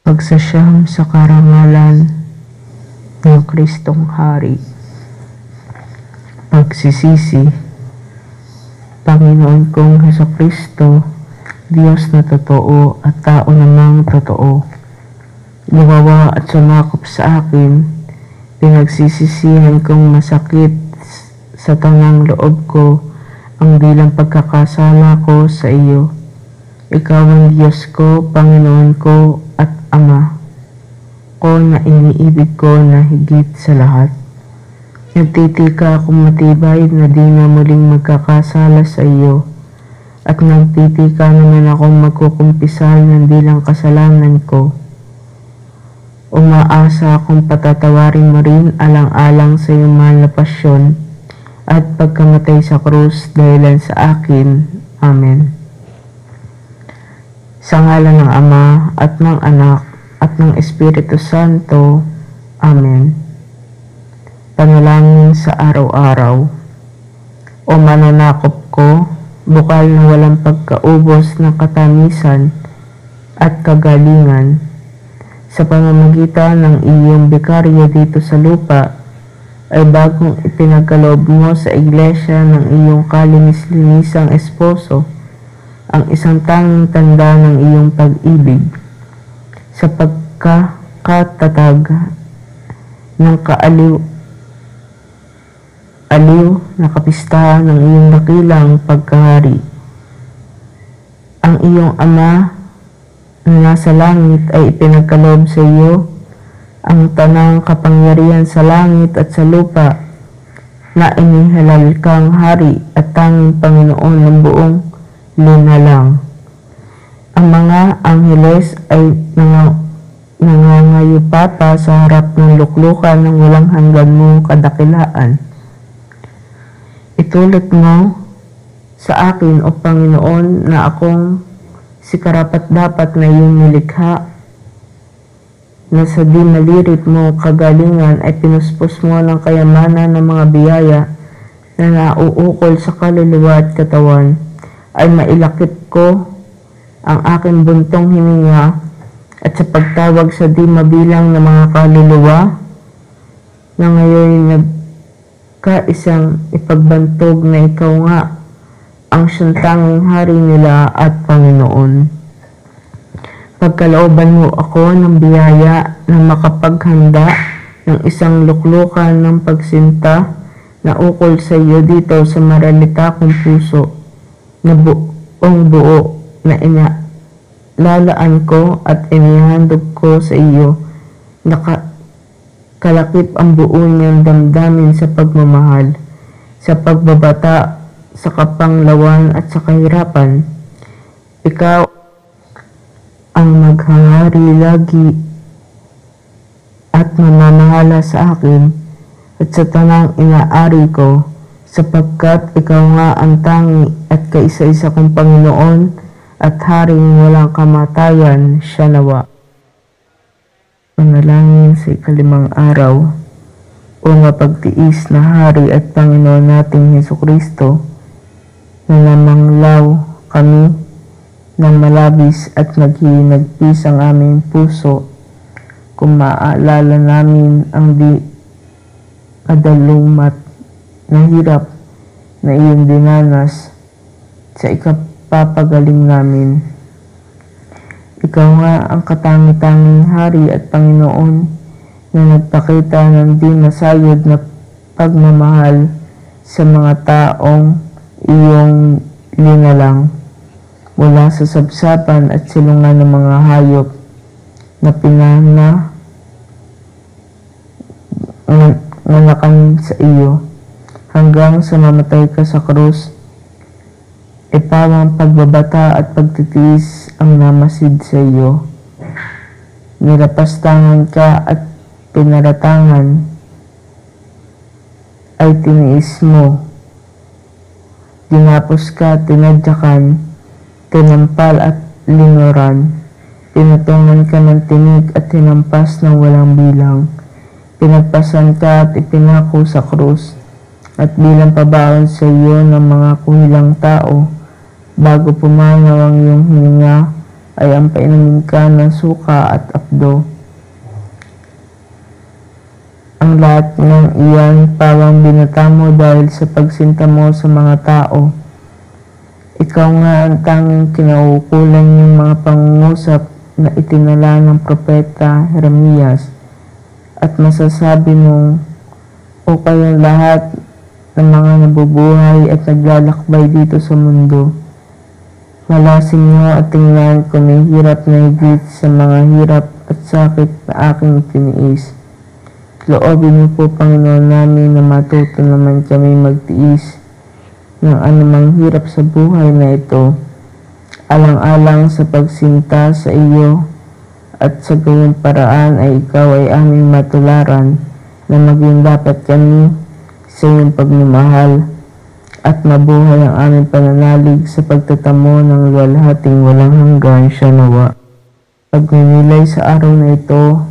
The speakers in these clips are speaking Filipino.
Pagsasiyam sa karangalan ng Kristong Hari. Pagsisisi. Panginoon kong Hesukristo, Diyos na totoo at tao namang totoo, lumawa at sumakop sa akin, pinagsisisihan kong masakit sa tanang loob ko ang bilang pagkakasala ko sa iyo. Ikaw ang Diyos ko, Panginoon ko at Ama ko na iniibig ko na higit sa lahat. Nagtitika akong matibay na di na muling magkakasala sa iyo, at nagtitika naman akong magkukumpisal ng bilang kasalanan ko. Umaasa akong patatawarin mo rin alang-alang sa iyong mahal na pasyon at pagkamatay sa krus dahilan sa akin. Amen. Sa ngalan ng Ama at ng Anak at ng Espiritu Santo. Amen. Panalangin sa araw-araw. O mananakop ko, bukal na walang pagkaubos ng katamisan at kagalingan, sa pamamagitan ng iyong bikarya dito sa lupa, ay bagong ipinagkaloob mo sa iglesia ng iyong kalinis-linisang esposo, ang isang tanging tanda ng iyong pag-ibig, sa pagkakatatag ng kaaliw na kapistahan ng iyong dakilang pagkahari. Ang iyong Ama na nasa langit ay ipinagkaloob sa iyo ang tanang kapangyarihan sa langit at sa lupa, na inihalal kang hari at tanging Panginoon ng buong linalang. Ang mga angheles ay nangangayupata sa harap ng luklukan ng walang hanggan mong kadakilaan. Itulot mo sa akin, O Panginoon, na akong si karapat-dapat na iyong nilikha, na sa di malirit mo kagalingan ay pinuspos mo ng kayamanan ng mga biyaya na nauukol sa kaluluwa at katawan, ay mailakip ko ang aking buntong hininga, at sa pagtawag sa di mabilang na mga kaluluwa na ngayon nagkaisang ipagbantog na ikaw nga ang siyang tanging hari nila at Panginoon. Pagkalooban mo ako ng biyaya na makapaghanda ng isang luklukan ng pagsinta na ukol sa iyo dito sa maralita kong puso, na buong buo na lalaan ko at inihandog ko sa iyo, kalakip ang buo niyang damdamin sa pagmamahal, sa pagbabata, sa kapanglawan at sa kahirapan. Ikaw ang maghahari lagi at mamamahala sa akin at sa tanang inaari ko, sapagkat ikaw nga ang tangi at kaisa-isa kong Panginoon at Haring walang kamatayan. Siya nawa. Panalangin sa ikalimang araw. O mapagtiis na Hari at Panginoon nating Hesukristo, na namanglaw kami ng malabis at naghinagpis ang aming puso, kung maaalala namin ang di kadalumat na hirap na iyong dinanas sa ikapapagaling namin. Ikaw nga ang katangi-tanging Hari at Panginoon na nagpakita ng di masayod na pagmamahal sa mga taong iyong linalang, mula sa sabsaban at silungan ng mga hayop na pinanganak sa iyo, hanggang sa mamatay ka sa krus. Ipawang pagbabata at pagtitiis ang namasid sa iyo. Nilapastangan ka at pinaratangan ay tiniis mo. Dinapos ka, tinadyakan, tinampal at linuran. Pinatungan ka ng tinig at tinampas ng walang bilang. Pinagpasan ka at ipinako sa krus, at bilang pabaon sa iyo ng mga kuhilang tao, bago pumanaw ang iyong hininga, ay ang painumin ka ng suka at apdo. Ang lahat ng iyan pawang binata mo dahil sa pagsinta mo sa mga tao. Ikaw nga ang tanging kinauukulan yung mga pangungusap na itinala ng propeta Jeremias at masasabi mong, o kayong lahat ng mga nabubuhay at naglalakbay dito sa mundo, malasin niyo at tingnan ko may hirap na higit sa mga hirap at sakit na aking tiniis. Loobin niyo po, Panginoon namin, na matuto naman kami magtiis ng anumang hirap sa buhay na ito, alang-alang sa pagsinta sa iyo, at sa gayong paraan ay ikaw ay aming matularan na maging dapat kami sa iyong pagmamahal at mabuhay ang aming pananalig sa pagtatamo ng luwalhating walang hanggan siya nawa. Pagninilay sa araw na ito,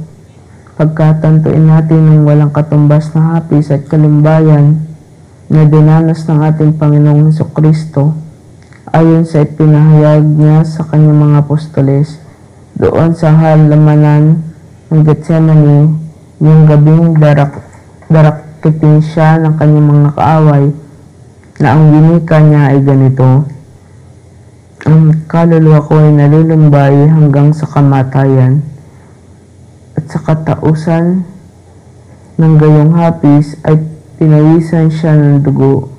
pagkatantuin natin ng walang katumbas na hapis at kalimbayan na dinanas ng ating Panginoong Hesukristo ayon sa ipinahayag niya sa kanyang mga apostoles doon sa halamanan ng Getsemani, yung gabing daraktitin siya ng kanyang mga kaaway na ang winika niya ay ganito, ang kaluluwa ko ay nalulumbay hanggang sa kamatayan, at sa katausan ng gayong hapis ay pinawisan siya ng dugo.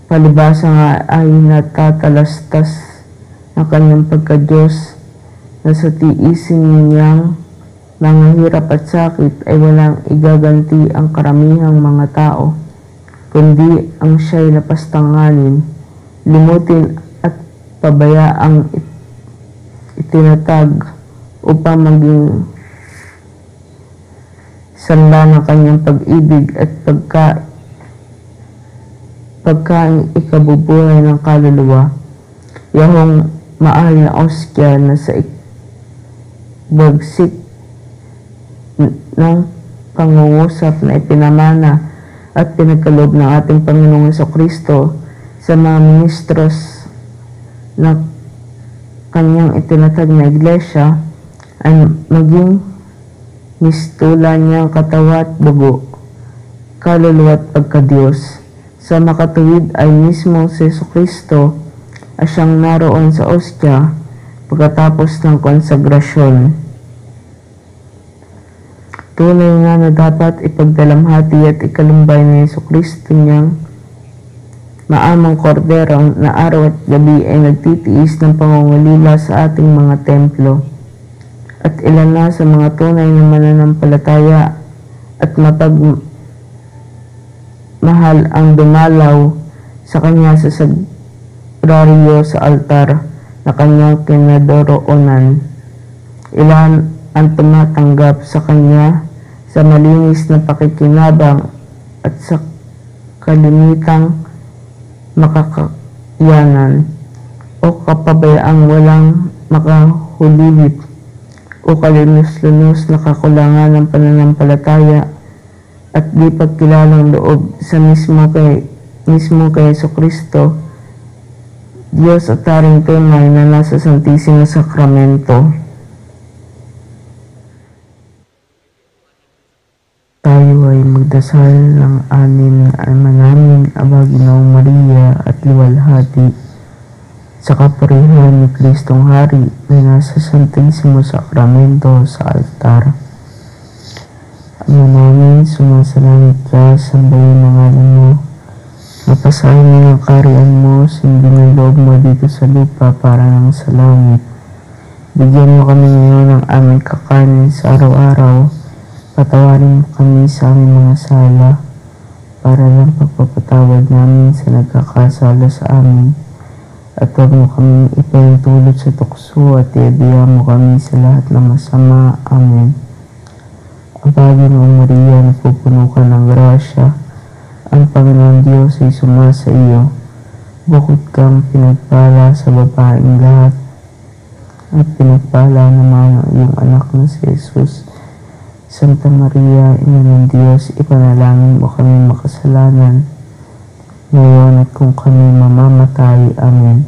Palibasa nga ay natatalastas ng kanyang pagka-Diyos na sa tiisin niyang mga hirap at sakit ay walang igaganti ang karamihang mga tao, kundi ang siya'y napastanganin, limutin at pabayaang itinatag upang maging sanda ng kanyang pag-ibig at pagkaing ikabubuhay ng kaluluwa. Yahong mahal na ostya na sa bagsik ng pangungusap na ipinamana at pinagkaloob ng ating Panginoong Hesukristo sa mga ministros na kanyang itinatag na iglesia ay maging mistulan niyang katawa at dugo, kaluluwa at pagka-Diyos. Sa makatuwid ay mismo si Hesukristo ay siyang naroon sa ostya pagkatapos ng konsagrasyon. Tunay nga na dapat ipagdalamhati at ikalumbay ni Hesukristo niyang maamang kordero na araw at gabi ay nagtitiis ng pangungulila sa ating mga templo. At ilan na sa mga tunay na mananampalataya at mapagmahal ang dumalaw sa kanya sa sagraryo sa altar na kanyang kinadoroonan. Ilan ang tumatanggap sa kanya sa malinis na pakikinabang at sa kalimitang makakayanan o kapabayaang walang makahulilit o kalinos-lunos na kakulangan ng pananampalataya at di pagkilalang loob sa mismo kay Hesukristo, Diyos at taring tunay na nasa Santisimo Sakramento. Tayo ay magdasal ng anim na alma namin, Aba Ginoong Maria at Luwalhati, sa kaparihan ni Kristong Hari na nasa Santisimo Sakramento sa altar. Ama namin, sumasalangit ka, sambahin ang ngalan mo, mapasahin mo ang kaharian mo, sundin ang loob mo dito sa lupa para nang sa langit. Bigyan mo kami ngayon ng aming kakanin sa araw-araw, patawarin mo kami sa aming mga sala, para lang pagpapatawad namin sa nagkakasala sa amin. At huwag mo kami ipahintulot sa tukso at iadya mo kami sa lahat ng masama. Amen. Aba Ginoong Maria, napupuno ka ng grasya, ang Panginoon Diyos ay sumasa iyo. Bukod kang pinagpala sa babaeng lahat, at pinagpala naman ang iyong anak na si Jesus. Santa Maria, Ina ng Diyos, ipanalangin mo kami makasalanan, ngayon at kung kami mamamatay. Amen.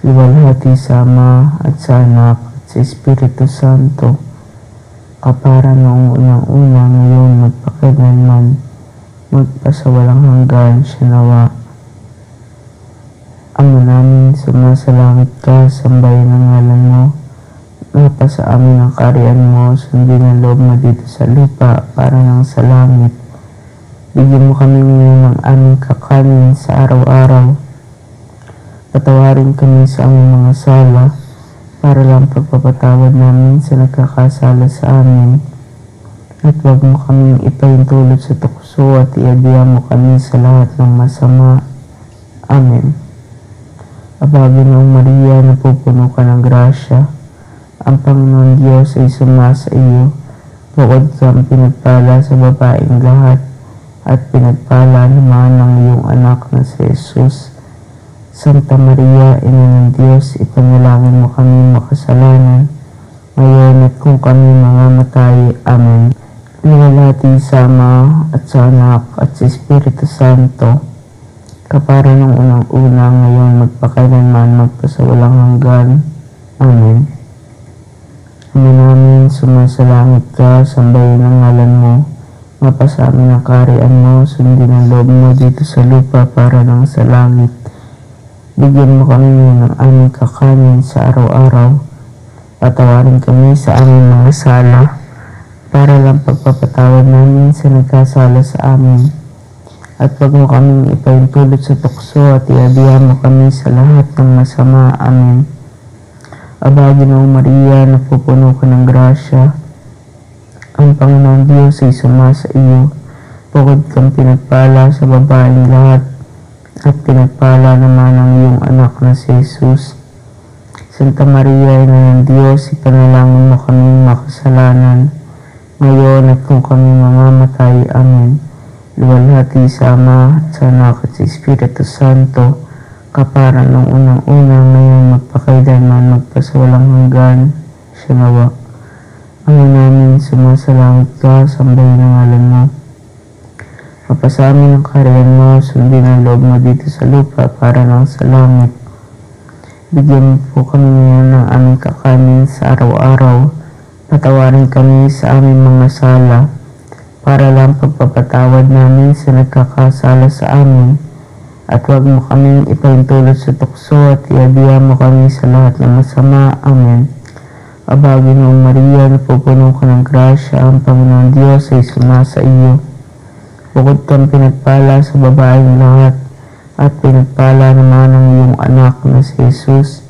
luwalhati sa Ama at sa Anak at sa Espiritu Santo, kapara noong unang-una ngayon magpakailanman, magpasawalang hanggan siya nawa. Ama namin, sumasalangit ka, sambahin ang ngalan mo, mapasa amin ang kaharian mo, sundin ang loob mo dito sa lupa para nang sa langit. Bigyan mo kami ngayon ng aming kakanin sa araw-araw. Patawarin kami sa aming mga sala, para lang pagpapatawad namin sa nagkakasala sa amin. At huwag mo kaming ipahintulot sa tukso at iadya mo kami sa lahat ng masama. Amen. Aba, Ginoong Maria, napupuno ka ng grasya. Ang Panginoon Diyos ay sumasa iyo. Bukod kang pinagpala sa babaeng lahat, at pinagpala naman ng iyong anak na si Jesus. Santa Maria, Ina ng Diyos, ipanalangin mo kami makasalanan, ngayon at kung kami mamamatay. Amen. Luwalhati sa Ama at sa Anak at sa Espiritu Santo, kapara ng unang-una ngayon magpakailanman, magpasawalang hanggan. Amen. Ama namin, sumasalangit ka, sambahin ang ngalan mo, mapasa amin ang kaharian mo, sundin ang loob mo dito sa lupa para nang sa langit. Bigyan mo kami ngayon ng aming kakanin sa araw-araw. Patawarin kami sa aming mga sala, para lang pagpapatawad namin sa nagkasala sa amin. At huwag mo kaming ipahintulot sa tukso at iadya mo kami sa lahat ng masama. Amen. Aba, Ginoong Maria, napupuno ka ng grasya. Ang Panginoon Diyos ay sumasa iyo. Bukod kang pinagpala sa babaeng lahat, at pinagpala naman ang iyong anak na si Jesus. Santa Maria, Ina ng Diyos, ipanalangin mo kaming makasalanan, ngayon at kung kami mamamatay. Amen. Luwalhati sa Ama at sa Anak at sa Espiritu Santo, kapara ng unang-una ngayon magpakailanman, magpasawalang hanggan. Siya nawa. Ama namin, sumasalangit ka, sambahin ang ngalan mo. Mapasa amin ang kaharian mo, sundin ang loob mo dito sa lupa para nang sa langit. Bigyan mo po kami ngayon ng aming kakanin sa araw-araw. Patawarin kami sa aming mga sala, para lang pagpapatawad namin sa nagkakasala sa amin. At huwag mo kaming ipahintulot sa tukso at iadya mo kami sa lahat ng masama. Amen. Aba, Ginoong Maria, napupuno ka ng grasya, ang Panginoon Diyos ay sumasa iyo. Bukod kang pinagpala sa babaeng lahat, at pinagpala naman ang iyong anak na si Jesus.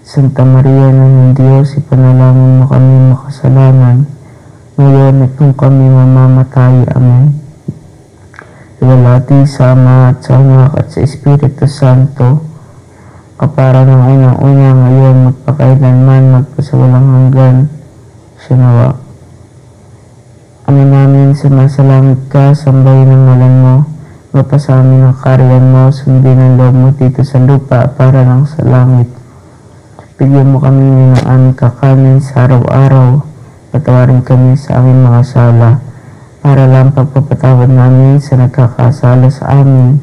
Santa Maria, Ina ng Diyos, ipanalangin mo kami makasalanan, ngayon at kung kami mamamatay. Amen. Luwalhati sa Ama at sa Anak at sa Espiritu Santo, kapara ng unang-una ngayon magpakailanman, magpasawalang hanggan. Siya nawa. Ama namin, sumasalangit ka, sambahin ang ngalan mo, mapasa amin ang kaharian mo, sundin ang loob mo dito sa lupa para nang sa langit. Bigyan mo kami ng aming kakanin sa araw-araw. Patawarin kami sa aming mga sala, para lang pagpapatawad namin sa nagkakasala sa amin.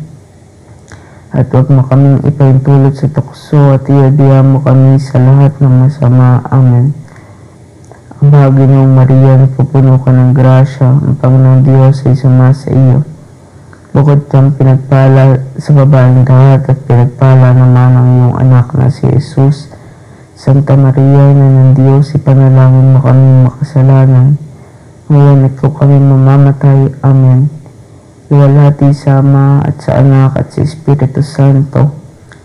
At huwag mo kaming ipahintulot sa tukso at iadya mo kami sa lahat ng masama. Amen. Ang Ginoong Maria, napupuno ka ng grasya, ang Panginoon Diyos ay sumasa iyo. Bukod kang pinagpala sa babaeng lahat, at pinagpala naman ang iyong anak na si Jesus. Santa Maria, Ina ng Diyos, ipanalangin mo kami makasalanan, ngayon at kung kami mamamatay. Amen. Luwalhati sa Ama at sa Anak at sa Espiritu Santo,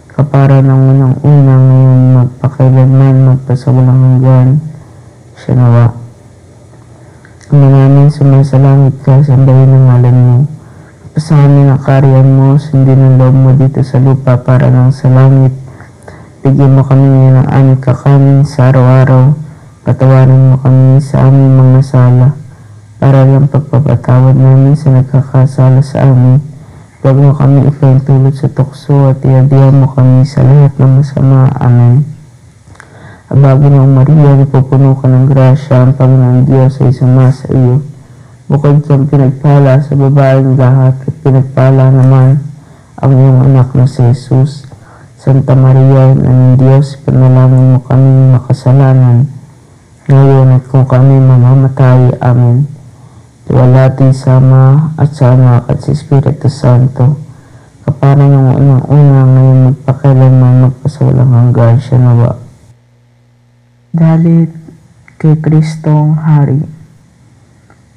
kapara ng unang-una ngayon magpakailanman, magpasawalang hanggan. Siya nawa. Ama namin, sumasalangit ka, sambahin ang ngalan mo. Mapasa amin ang kaharian mo, sundin ang loob mo dito sa lupa para nang sa langit. Bigyan mo kami ngayon ng aming kakanin sa araw-araw. Patawarin mo kami sa aming mga sala, para lang pagpapatawad namin sa nagkakasala sa amin. Huwag mo kami ipahintulot sa tukso at iadya mo kami sa lahat ng masama. Amen. Aba, Ginoong Maria, napupuno ka ng grasya, ang Panginoon Diyos ay sumasa iyo. Bukod kang pinagpala sa babaeng lahat, at pinagpala naman ang iyong anak na si Jesus. Santa Maria, Ina ng Diyos, panalangin mo kami makasalanan, ngayon at kung kami mamamatay. Amen. Iwalhati sa Ama at sa Anak at sa Espiritu Santo, kapara ng unang-una, ngayon magpakailanman, magpasawalang hanggan siya nawa. Dalit kay Kristong Hari.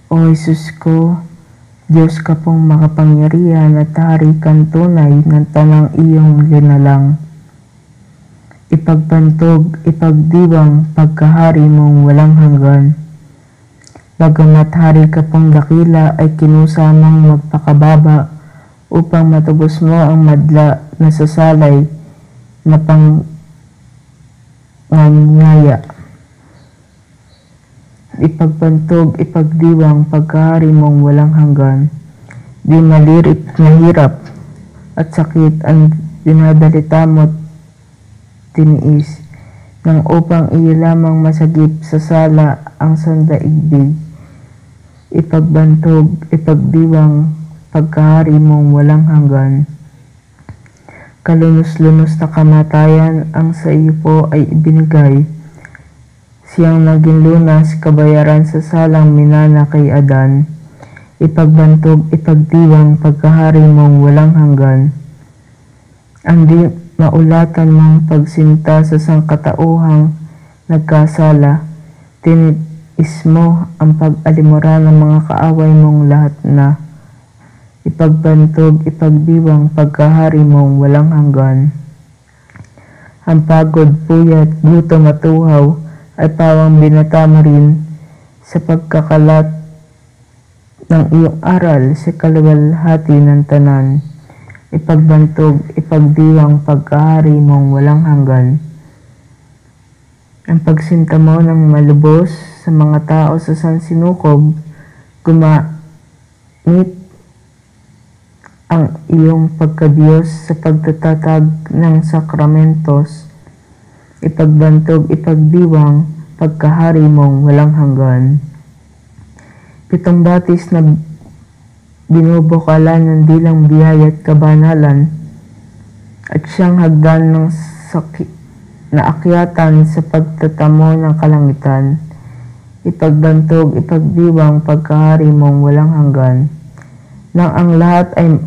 O Jesus ko, Diyos ka pong makapangyarihan at hari kang tunay ng tanang iyong linalang. Ipagpantog, ipagdiwang pagkahari mong walang hanggan. Bagamat hari ka pong dakila ay kinusamang magpakababa upang matubos mo ang madla na sasalay na panganyaya. Ipagpantog, ipagdiwang pagkahari mong walang hanggan. Di malirit na hirap at sakit ang dinadalita mo't tiniis, nang upang iyo lamang masagip sa sala ang sandaigdig. Ipagpantog, ipagdiwang pagkahari mong walang hanggan. Kalunos-lunos na kamatayan ang sa iyo po ay ibinigay. Siyang naging lunas, kabayaran sa salang minana kay Adan. Ipagpantog, ipagdiwang pagkahari mong walang hanggan. Ang di maulatan mong pagsinta sa sangkatauhang nagkasala, tiniis mo ang pag-alimura ng mga kaaway mong lahat na. Ipagpantog, ipagdiwang pagkahari mong walang hanggan. Ang pagod, puyat, gutom at uhaw ay pawang binata mo rin sa pagkakalat ng iyong aral sa kaluwalhati ng tanan. Ipagpantog, ipagdiwang pagkahari mong walang hanggan. Ang pagsinta mo ng malubos sa mga tao sa sansinukob, gumamit ang iyong pagkadiyos sa pagtatatag ng sakramentos. Ipagpantog, ipagdiwang pagkahari mong walang hanggan. 7 batis na binubukalan ng dilang biyaya at kabanalan, at siyang hagdan ng naakyatan sa pagtatamo ng kalangitan. Ipagpantog, ipagdiwang pagkahari mong walang hanggan. Nang ang lahat ay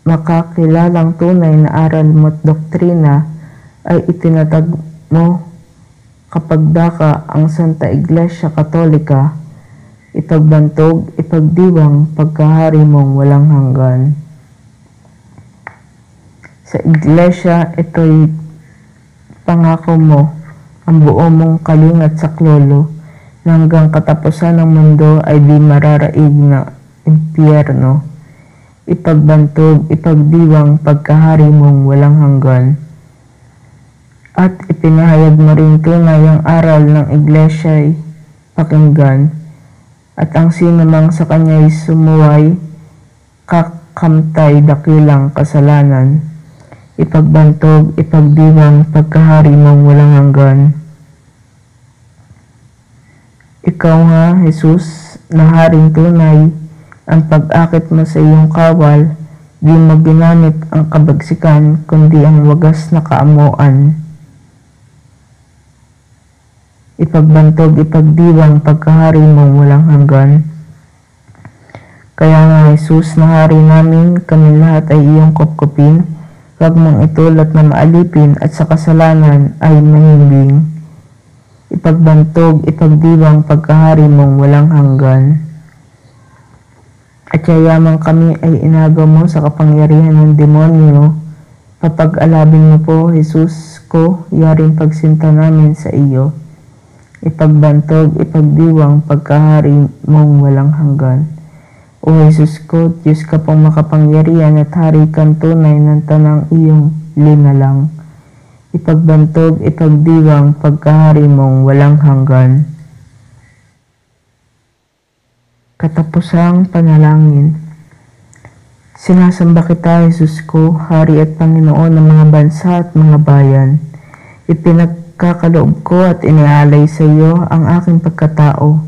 makakilalang tunay na aral mo't doktrina, ay itinatag mo kapag daka ang Santa Iglesia Katolika. Ipagpantog, ipagdiwang pagkahari mong walang hanggan. Sa Iglesia, ito'y pangako mo ang buo mong kalingat saklolo na hanggang katapusan ng mundo ay di mararaig na impyerno. Ipagpantog, ipagdiwang pagkahari mong walang hanggan. At ipinahayag mo rin tunay ang aral ng Iglesia'y pakinggan, at ang sino mang sa kanya'y sumuway, kakamtay dakilang kasalanan. Ipagpantog, ipagdiwang pagkahari mong walang hanggan. Ikaw nga, Jesus, na haring tunay, ang pag-akit mo sa iyong kawal, di mo ginamit ang kabagsikan, kundi ang wagas na kaamuan. Ipagpantog, ipagdiwang pagkahari mong walang hanggan. Kaya nga, Jesus, na hari namin, kami lahat ay iyong kupkupin, huwag mong itulot na maalipin at sa kasalanan ay mahimbing. Ipagpantog, ipagdiwang pagkahari mong walang hanggan. At yayaman kami ay inagaw mo sa kapangyarihan ng demonyo. Papag-alabin mo po, Jesus ko, yaring pagsinta namin sa iyo. Ipagpantog, ipagdiwang pagkahari mong walang hanggan. O Jesus ko, Diyos ka pong makapangyarihan at hari kang tunay ng tanang iyong linalang. Ipagpantog, ipagdiwang pagkahari mong walang hanggan. Katapusang panalangin. Sinasamba kita, Jesus ko, Hari at Panginoon ng mga bansa at mga bayan. Ipinagkakaloob ko at inialay sa iyo ang aking pagkatao,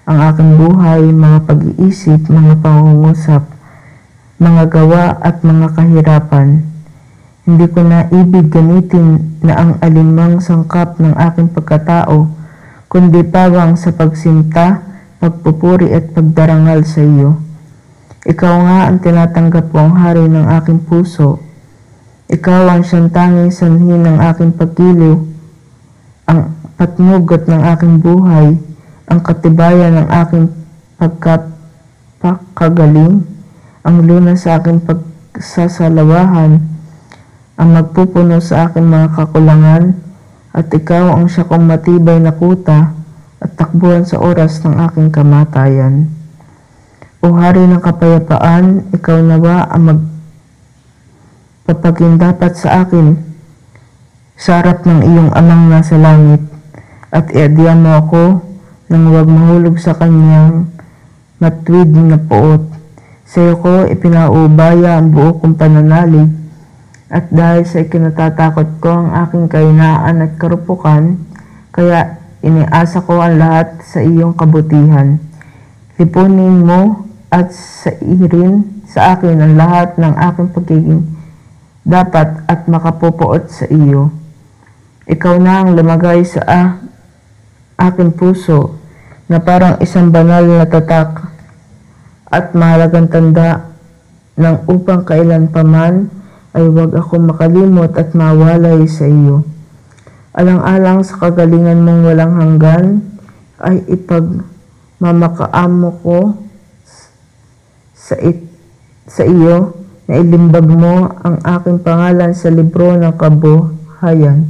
ang aking buhay, mga pag-iisip, mga pangungusap, mga gawa at mga kahirapan. Hindi ko na ibig gamitin na ang alinmang sangkap ng aking pagkatao, kundi pawang sa pagsinta, pagpupuri at pagdarangal sa iyo. Ikaw nga ang tinatanggap kong hari ng aking puso. Ikaw ang siyang tanging sanhi ng aking pagkiliw, ang patnugot ng aking buhay, ang katibayan ng aking pagkapakagaling, ang lunas sa aking pagsasalawahan, ang magpupuno sa aking mga kakulangan, at ikaw ang siya kong matibay na kuta at takbuhan sa oras ng aking kamatayan. O Hari ng kapayapaan, ikaw nawa ang magpapagindapat sa akin sa harap ng iyong amang nasa langit, at iadya mo ako nang huwag mahulog sa kanyang matwid na puot. Sa iyo ko ipinaubaya ang buo kong pananalig, at dahil sa ikinatatakot ko ang aking kahinaan at karupukan, kaya iniasa ko ang lahat sa iyong kabutihan. Lipunin mo at sairin sa akin ang lahat ng aking pagiging dapat at makapupuot sa iyo. Ikaw na ang lumagay sa aking puso na parang isang banal na tatak at mahalagang tanda ng upang kailan paman ay huwag akong makalimot at mawalay sa iyo. Alang-alang sa kagalingan mong walang hanggan, ay ipagmamakaamo ko sa iyo na ilimbag mo ang aking pangalan sa libro ng kabuhayan,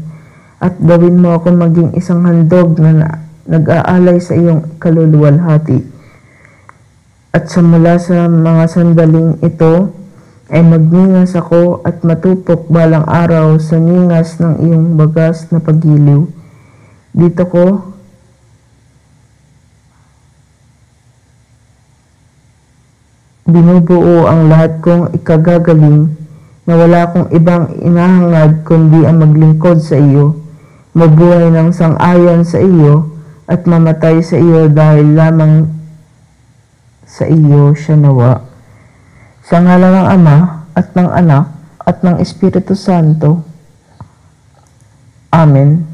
at gawin mo ako maging isang handog na nag-aalay sa iyong kaluluwalhati. At mula sa mga sandaling ito, ay magningas ako at matupok balang araw sa ningas ng iyong bagas na pagiliw. Dito ko binubuo ang lahat kong ikagagaling, na wala akong ibang inahangad kundi ang maglingkod sa iyo, mabuhay ng sang-ayon sa iyo, at mamatay sa iyo dahil lamang sa iyo siya nawa. Sa ngalan ng Ama, at ng Anak, at ng Espiritu Santo. Amen.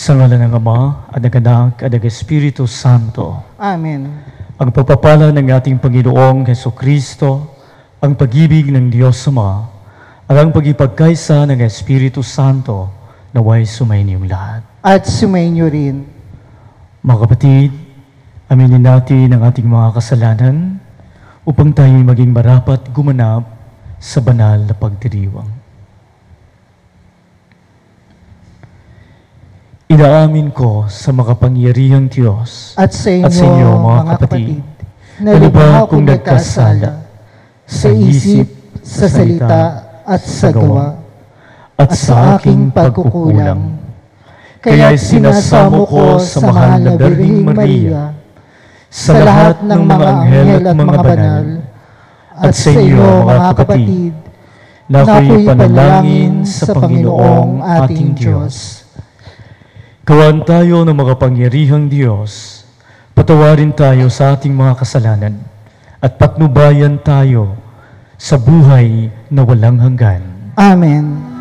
Sa ngalan ng Ama, at ng Anak, at ng Espiritu Santo. Amen. Ang pagpapala ng ating Panginoong Jesucristo, ang pag-ibig ng Diyos Ama, at ang pag-ipagkaisa ng Espiritu Santo, naway sumainiyong lahat. At sumainyo rin. Mga kapatid, aminin natin ang ating mga kasalanan upang tayo maging marapat gumanap sa banal na pagdiriwang. Inaamin ko sa makapangyarihang Diyos At sa inyo, mga kapatid, na lubha kong nagkasala sa isip, sa salita, at sa gawa, at sa aking pagkukulang. Kaya sinasamo ko sa mahal na Birhing Maria, sa lahat ng mga anghel at mga banal, at sa inyo, mga kapatid, na ako'y panalangin sa Panginoong ating Diyos. Gawaan tayo ng makapangyarihang Diyos, patawarin tayo sa ating mga kasalanan, at patnubayan tayo sa buhay na walang hanggan. Amen.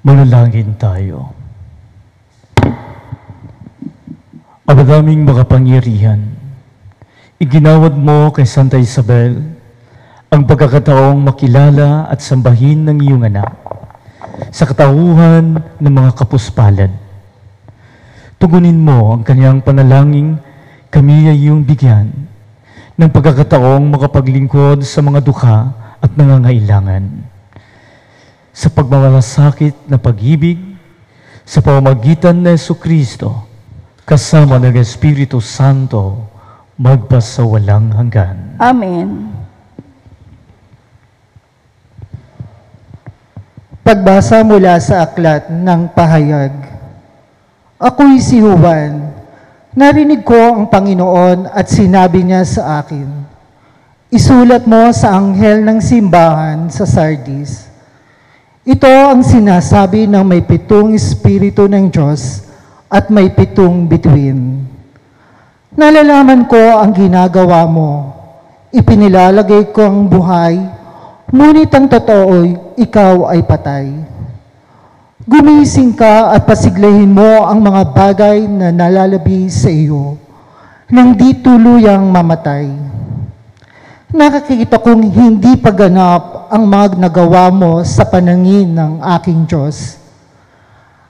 Manalangin tayo. Abadaming makapangyarihan, iginawad mo kay Santa Isabel ang pagkakataong makilala at sambahin ng iyong anak sa katauhan ng mga kapuspalad. Tugunin mo ang kanyang panalangin, kami ay iyong bigyan ng pagkakataong makapaglingkod sa mga dukha at nangangailangan. Sa pagmamalasakit na pag-ibig, sa pamamagitan ng Jesucristo, kasama ng Espiritu Santo, magpasawalang hanggan. Amen. Pagbasa mula sa aklat ng pahayag. Ako'y si Juan. Narinig ko ang Panginoon at sinabi niya sa akin, isulat mo sa anghel ng simbahan sa Sardis. Ito ang sinasabi ng may 7 Espiritu ng Diyos at may 7 bituin. Nalalaman ko ang ginagawa mo. Ipinilalagay ko ang buhay, ngunit ang totoo'y ikaw ay patay. Gumising ka at pasiglahin mo ang mga bagay na nalalabi sa iyo, nang di tuluyang mamatay. Nakakita kong hindi paganap ang mga nagawa mo sa panangin ng aking Diyos.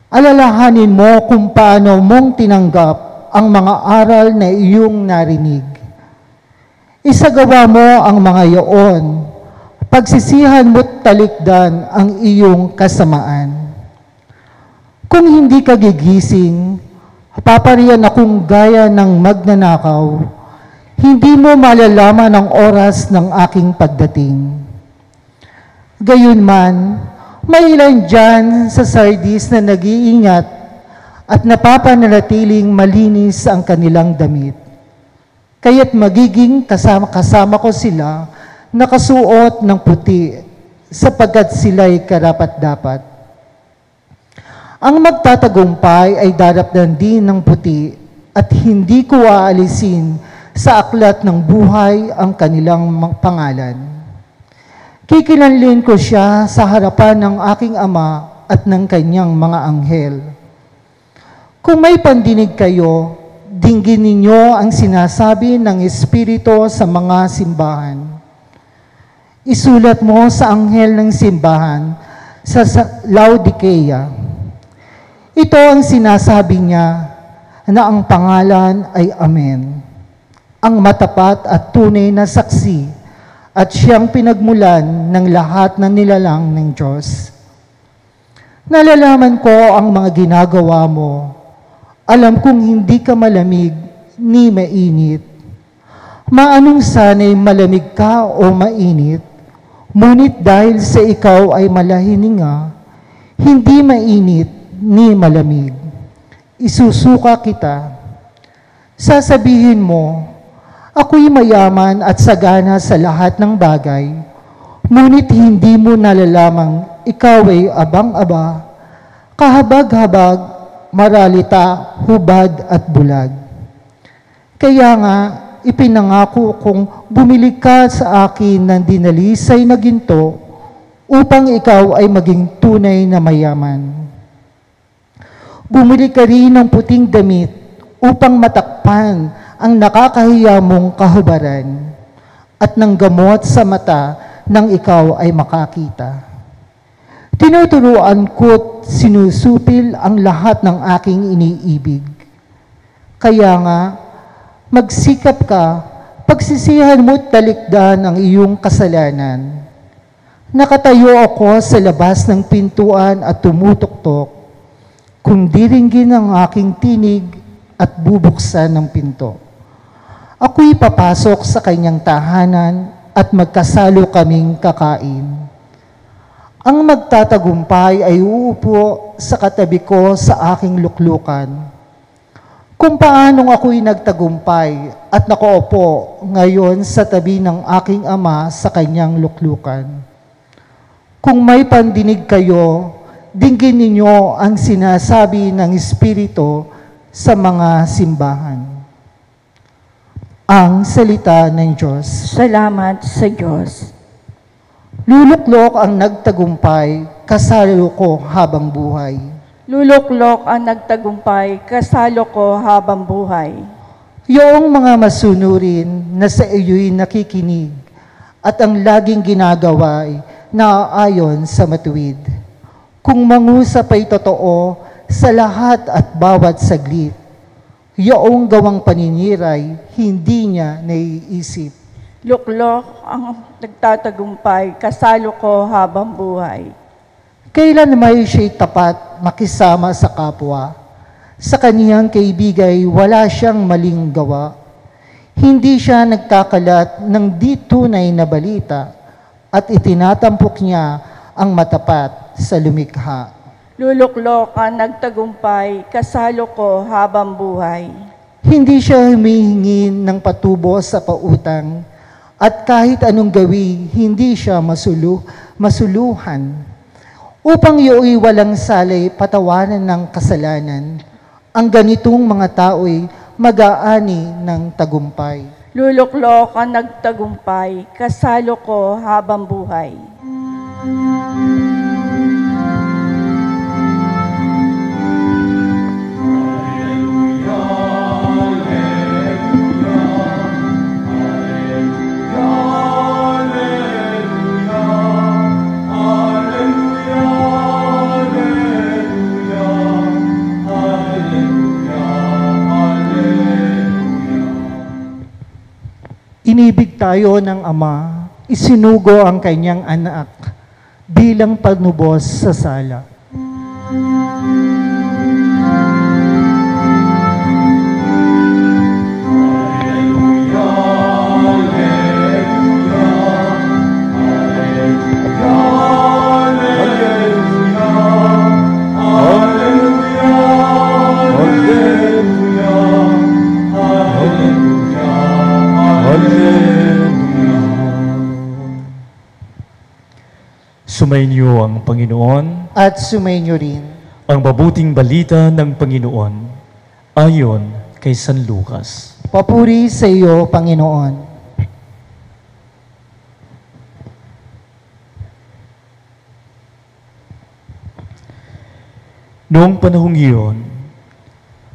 Alalahanin mo kung paano mong tinanggap ang mga aral na iyong narinig. Isagawa mo ang mga iyon, pagsisihan mo't talikdan ang iyong kasamaan. Kung hindi ka gigising, papariyan akong gaya ng magnanakaw, hindi mo malalaman ang oras ng aking pagdating. Gayunman, May ilan dyan sa Sardis na nag-iingat at napapanatiling malinis ang kanilang damit. Kaya't magiging kasama ko sila nakasuot ng puti sapagkat sila'y karapat-dapat. Ang magtatagumpay ay darapdan din ng puti at hindi ko aalisin sa aklat ng buhay ang kanilang pangalan. Kikilanlin ko siya sa harapan ng aking Ama at ng kanyang mga anghel. Kung may pandinig kayo, dinggin ninyo ang sinasabi ng Espiritu sa mga simbahan. Isulat mo sa anghel ng simbahan sa Laodicea. Ito ang sinasabi niya na ang pangalan ay Amen, ang matapat at tunay na saksi at siyang pinagmulan ng lahat na nilalang ng Diyos. Nalalaman ko ang mga ginagawa mo. Alam kong hindi ka malamig ni mainit. Maanong sana'y malamig ka o mainit, ngunit dahil sa ikaw ay malahininga, hindi mainit ni malamig. Isusuka kita. Sasabihin mo, ako'y mayaman at sagana sa lahat ng bagay, ngunit hindi mo nalalamang ikaw ay abang-aba, kahabag-habag, maralita, hubad at bulag. Kaya nga, ipinangako kong bumili ka sa akin ng dinalisay na ginto upang ikaw ay maging tunay na mayaman. Bumili ka rin ng puting damit upang matakpan ang nakakahiya mong kahubaran at ng gamot sa mata nang ikaw ay makakita. Tinuturuan ko't sinusupil ang lahat ng aking iniibig. Kaya nga, magsikap ka, pagsisihan mo't talikdan ang iyong kasalanan. Nakatayo ako sa labas ng pintuan at tumutuktok, kung diringgin ang aking tinig at bubuksan ng pinto. Ako'y papasok sa kanyang tahanan at magkasalo kaming kakain. Ang magtatagumpay ay uupo sa katabi ko sa aking luklukan. Kung paanong ako'y nagtagumpay at nakaupo ngayon sa tabi ng aking Ama sa kanyang luklukan. Kung may pandinig kayo, dinggin ninyo ang sinasabi ng Espiritu sa mga simbahan. Ang salita ng Diyos. Salamat sa Diyos. Luluklok ang nagtagumpay, kasalo ko habang buhay. Luluklok ang nagtagumpay, kasalo ko habang buhay. Yoong mga masunurin na sa iyo'y nakikinig at ang laging ginagawa ay naaayon sa matuwid. Kung mangusap ay totoo sa lahat at bawat saglit, yoong gawang paniniray, hindi niya naiisip. Luklok ang nagtatagumpay, kasalo ko habang buhay. Kailan may siya'y tapat makisama sa kapwa, sa kaniyang kaibigay wala siyang maling gawa. Hindi siya nagkakalat ng di tunay na balita at itinatampok niya ang matapat sa lumikha. Luluklok ang nagtagumpay, kasalo ko habang buhay. Hindi siya humihingi ng patubo sa pautang at kahit anong gawi, hindi siya masuluhan. Upang iyo'y walang salay patawanan ng kasalanan, ang ganitong mga tao'y mag-aani ng tagumpay. Luluklok ang nagtagumpay, kasalo ko habang buhay. Inibig tayo ng Ama, isinugo ang kanyang anak bilang panubos sa sala. ang Panginoon at sumainyo rin. ang mabuting balita ng Panginoon ayon kay San Lucas. Papuri sa iyo, Panginoon. Noong panahong iyon,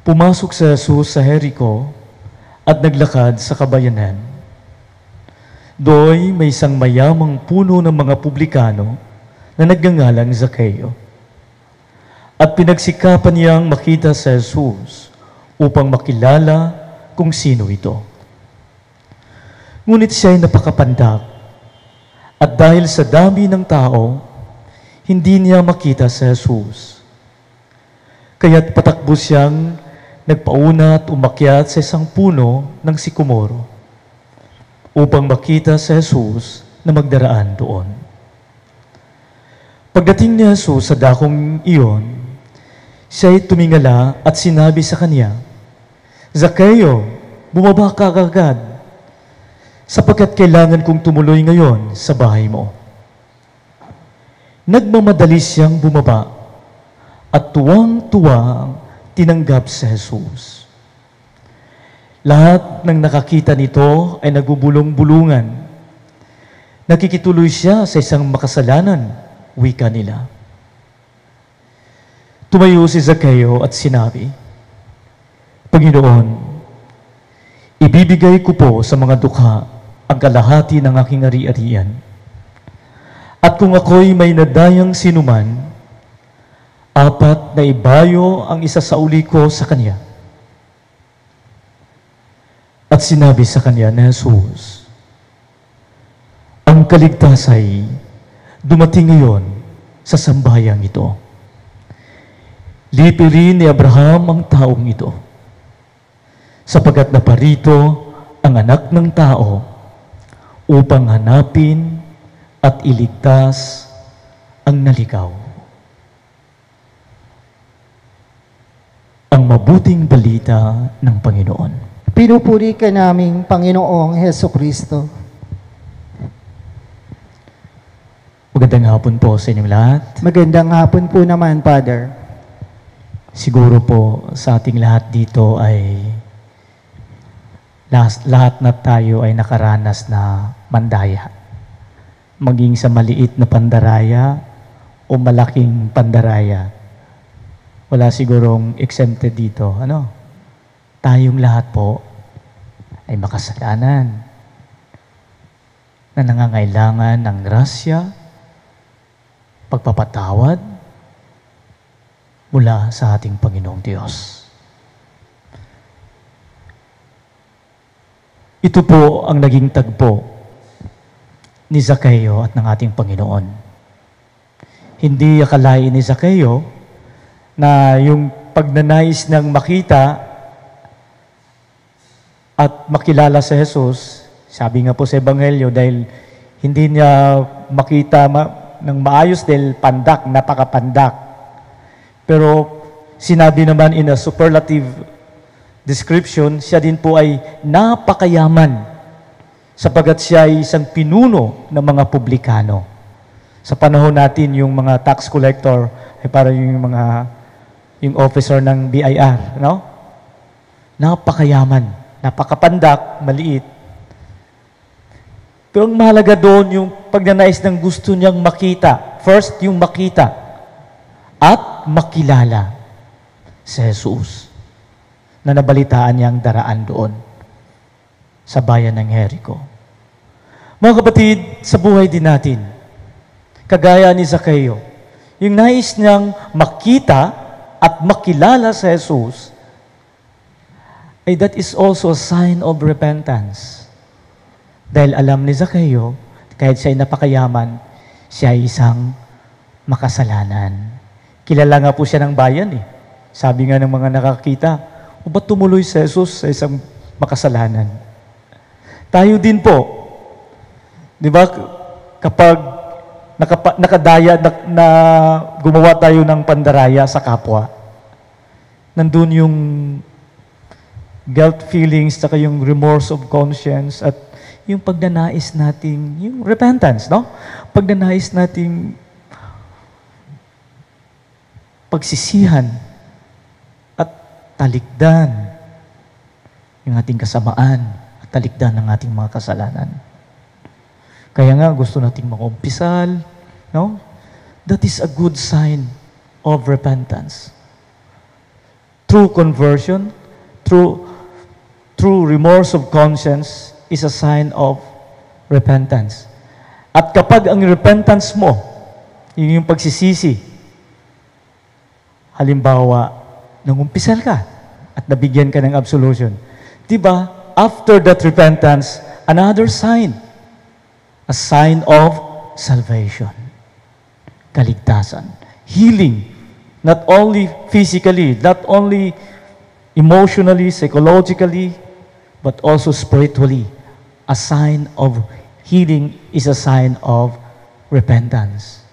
pumasok si Jesus sa Jericho at naglakad sa kabayanan. Doy may isang mayamang puno ng mga publikano na nagngangalang Zaccheo. At pinagsikapan niyang makita si Jesus upang makilala kung sino ito. Ngunit siya ay napakapandak at dahil sa dami ng tao, hindi niya makita si Jesus. Kaya't patakbo siyang nagpauna at umakyat sa isang puno ng sikomoro upang makita si Jesus na magdaraan doon. Pagdating ni Jesus sa dakong iyon, siya ay tumingala at sinabi sa kanya, Zaccheo, bumaba ka agad, sapagkat kailangan kong tumuloy ngayon sa bahay mo. Nagmamadali siyang bumaba at tuwang-tuwang tinanggap si Jesus. Lahat ng nakakita nito ay nagbubulong-bulungan. Nakikituloy siya sa isang makasalanan, wika nila. Tumayo si Zaccheo at sinabi, Panginoon, ibibigay ko po sa mga dukha ang kalahati ng aking ari-arian. At kung ako'y may nadayang sinuman, 4 na ibayo ang isa sa uli ko sa kanya. At sinabi sa kanya na Jesus, ang kaligtasan ay dumating ngayon sa sambayang ito. Lipirin ni Abraham ang taong ito, sapagkat naparito ang anak ng tao upang hanapin at iligtas ang naligaw. Ang mabuting balita ng Panginoon. Pinupuri ka naming Panginoong Heso Kristo. Magandang hapon po sa inyong lahat. Magandang hapon po naman, Father. Siguro po sa ating lahat dito ay lahat na tayo ay nakaranas na mandaya. Maging sa maliit na pandaraya o malaking pandaraya. Wala sigurong exempted dito. Tayong lahat po ay makasalanan na nangangailangan ng grasya, pagpapatawad mula sa ating Panginoong Diyos. Ito po ang naging tagpo ni Zaccheo at ng ating Panginoon. Hindi akalain ni Zaccheo na yung pagnanais ng makita at makilala sa Jesus, sabi nga po sa Ebanghelyo, dahil hindi niya makita ng maayos dahil pandak, napakapandak. Pero sinabi naman in a superlative description, siya din po ay napakayaman sapagkat siya ay isang pinuno ng mga publikano. Sa panahon natin, yung mga tax collector ay parang yung officer ng BIR, no? Napakayaman, napakapandak, maliit. Pero ang mahalaga doon yung pagnanais ng gusto niyang makita. First, yung makita at makilala si Jesus na nabalitaan niyang daraan doon sa bayan ng Jericho. Mga kapatid, sa buhay din natin, kagaya ni Zaccheo, yung nais niyang makita at makilala si Jesus, ay that is also a sign of repentance. Dahil alam ni Zaccheo, kahit siya ay napakayaman, siya ay isang makasalanan. Kilala nga po siya ng bayan eh. Sabi nga ng mga nakakita, o ba't tumuloy si Jesus sa isang makasalanan? Tayo din po, di ba, kapag nakadaya na gumawa tayo ng pandaraya sa kapwa, nandun yung guilt feelings, saka yung remorse of conscience, at yung pagnanais nating, yung repentance, no? Pagnanais nating pagsisihan at talikdan yung ating kasamaan at talikdan ng ating mga kasalanan. Kaya nga gusto nating mag-umpisal, no? That is a good sign of repentance. True conversion, true remorse of conscience is a sign of repentance. At kapag ang repentance mo, yung pagsisisi, halimbawa, nangumpisal ka at nabigyan ka ng absolution, diba, after that repentance, another sign, a sign of salvation, kaligtasan, healing, not only physically, not only emotionally, psychologically, but also spiritually. A sign of healing is a sign of repentance.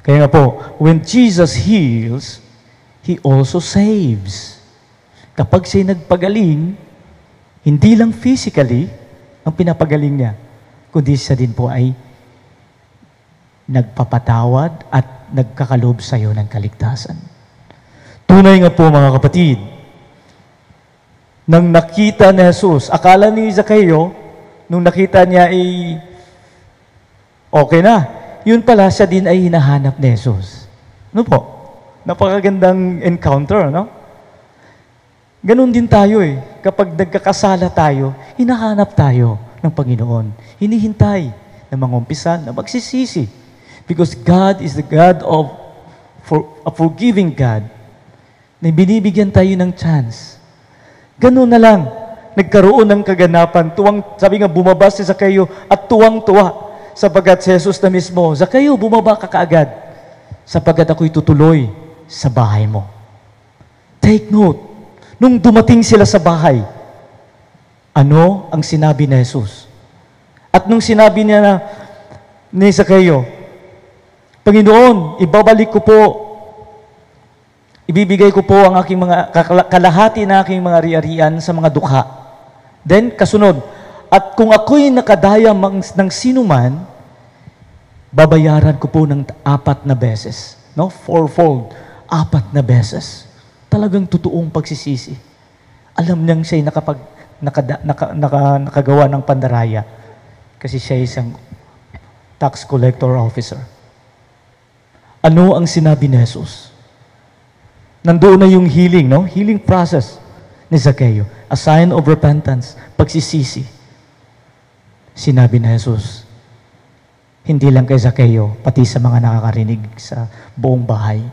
Kaya nga po, when Jesus heals, He also saves. Kapag siya'y nagpagaling, hindi lang physically ang pinapagaling niya, kundi siya din po ay nagpapatawad at nagkakalob sa iyo ng kaligtasan. Tunay nga po mga kapatid, nang nakita ni Jesus, akala ni Zacchaeus, nung nakita niya ay okay na, yun pala siya din ay hinahanap ni Jesus. Ano po? Napakagandang encounter, no? Ganon din tayo eh. Kapag nagkakasala tayo, hinahanap tayo ng Panginoon. Hinihintay na mangumpisan, na magsisisi. Because God is the God of a forgiving God na binibigyan tayo ng chance. Ganon na lang. Nagkaroon ng kaganapan. Sabi nga, bumaba si Zacchaeus at tuwang-tuwa sapagat si Jesus na mismo, Zacchaeus, bumaba ka kaagad sapagat ako'y tutuloy sa bahay mo. Take note. Nung dumating sila sa bahay, ano ang sinabi ni Jesus? At nung sinabi niya na ni Zacchaeus, Panginoon, ibibigay ko po ang aking mga kalahati na aking mga ari-arian sa mga dukha. Then, kasunod, at kung ako'y nakadaya ng sinuman, babayaran ko po ng 4 na beses. No? 4-fold. 4 na beses. Talagang totoong pagsisisi. Alam niyang siya'y nakagawa ng pandaraya kasi siya isang tax collector officer. Ano ang sinabi ni Jesus? Nandoon na yung healing, no? Healing process ni Zacchaeus. A sign of repentance, pagsisisi. Sinabi ni Jesus, hindi lang kay Zacchaeus, pati sa mga nakakarinig sa buong bahay.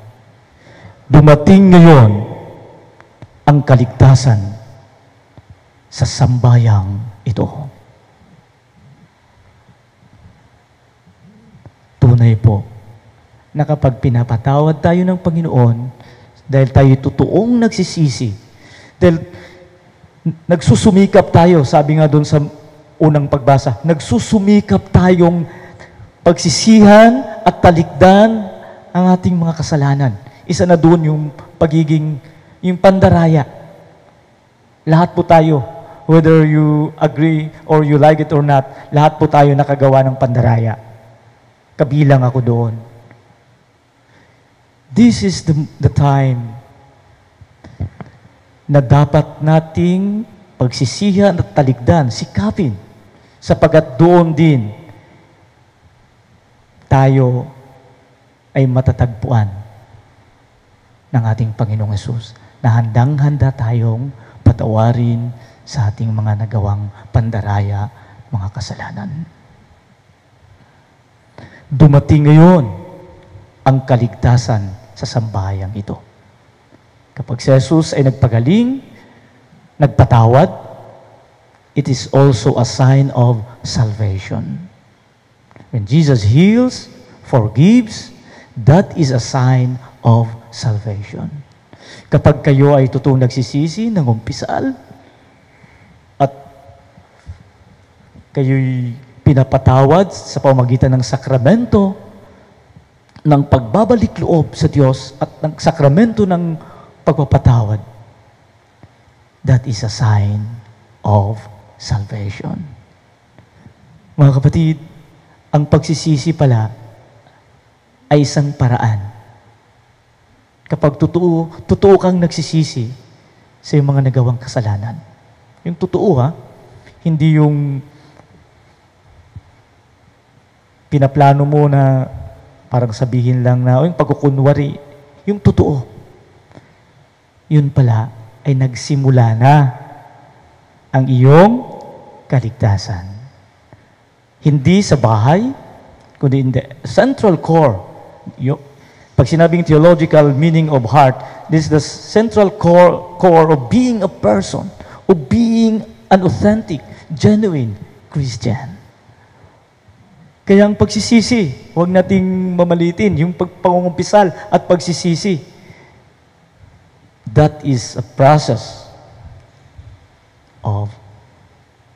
Dumating ngayon ang kaligtasan sa sambayang ito. Tunay po na kapag pinapatawad tayo ng Panginoon, dahil tayo totoong nagsisisi, dahil nagsusumikap tayo, sabi nga doon sa unang pagbasa, nagsusumikap tayong pagsisihan at talikdan ang ating mga kasalanan. Isa na doon yung yung pandaraya. Lahat po tayo, whether you agree or you like it or not, lahat po tayo nakagawa ng pandaraya. Kabilang ako doon. This is the time na dapat nating pagsisihan at talikdan, sikapin, sapagat doon din tayo ay matatagpuan ng ating Panginoong Hesus, na handang-handa tayong patawarin sa ating mga nagawang pandaraya, mga kasalanan. Dumating ngayon ang kaligtasan sa sambayang ito. Kapag si Jesus ay nagpagaling, nagpatawad, it is also a sign of salvation. When Jesus heals, forgives, that is a sign of salvation. Kapag kayo ay totoong nagsisisi, nangumpisal, at kayo'y pinapatawad sa pamamagitan ng sakramento, ng pagbabalik loob sa Diyos at ng sakramento ng pagpapatawad, that is a sign of salvation. Mga kapatid, ang pagsisisi pala ay isang paraan Kapag totoo kang nagsisisi sa iyong mga nagawang kasalanan. Yung totoo ha, hindi yung pinaplano mo na parang sabihin lang na, yung pagkukunwari, yung totoo. Yun pala ay nagsimula na ang iyong kaligtasan. Hindi sa bahay, kundi in the central core. Pag sinabing theological meaning of heart, this is the central core of being a person, of being an authentic, genuine Christian. Kaya ang pagsisisi, huwag nating mamalitin, yung pagpangungumpisal at pagsisisi. That is a process of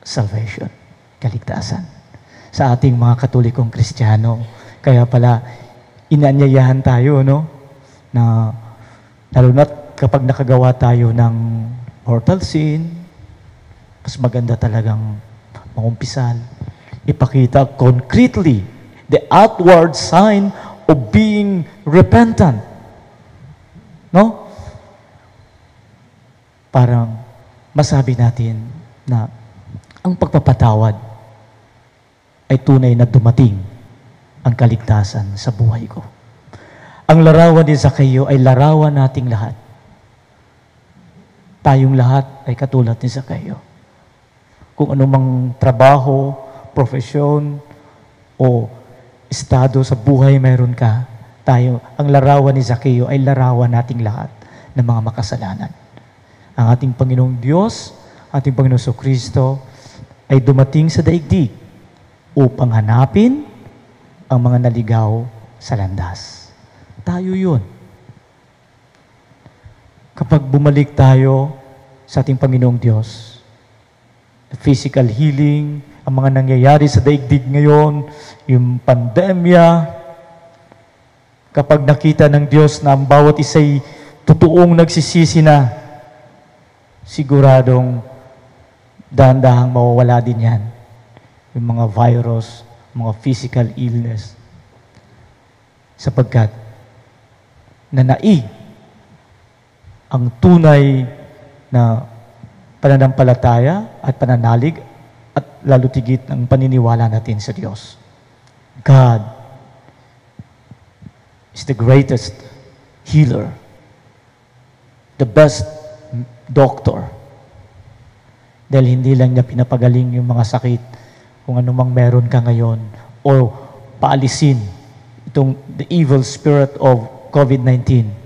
salvation, kaligtasan. Sa ating mga Katolikong Kristiyano. Kaya pala, inaanyayahan tayo, no? Na, lalo na kapag nakagawa tayo ng mortal sin, mas maganda talagang mangumpisal. Ipakita concretely the outward sign of being repentant. No? Parang masabi natin na ang pagpapatawad ay tunay na dumating ang kaligtasan sa buhay ko. Ang larawan ni Zacchaeus ay larawan nating lahat. Tayong lahat ay katulad ni Zacchaeus. Kung anumang trabaho, profesyon, o estado sa buhay mayroon ka, ang larawan ni Zacchaeus ay larawan nating lahat ng mga makasalanan. Ang ating Panginoong Diyos, ating Panginoong Kristo, ay dumating sa daigdig upang hanapin ang mga naligaw sa landas. Tayo yun. Kapag bumalik tayo sa ating Panginoong Diyos, the physical healing, ang mga nangyayari sa daigdig ngayon, yung pandemya, kapag nakita ng Diyos na ang bawat isa'y totoong nagsisisi na, siguradong dahan-dahang mawawala din yan. Yung mga virus, mga physical illness. Sapagkat nanaig ang tunay na pananampalataya at pananalig at lalo tigit ang paniniwala natin sa Diyos. God is the greatest healer, the best doctor. Dahil hindi lang niya pinapagaling yung mga sakit kung anumang meron ka ngayon o paalisin itong the evil spirit of COVID-19.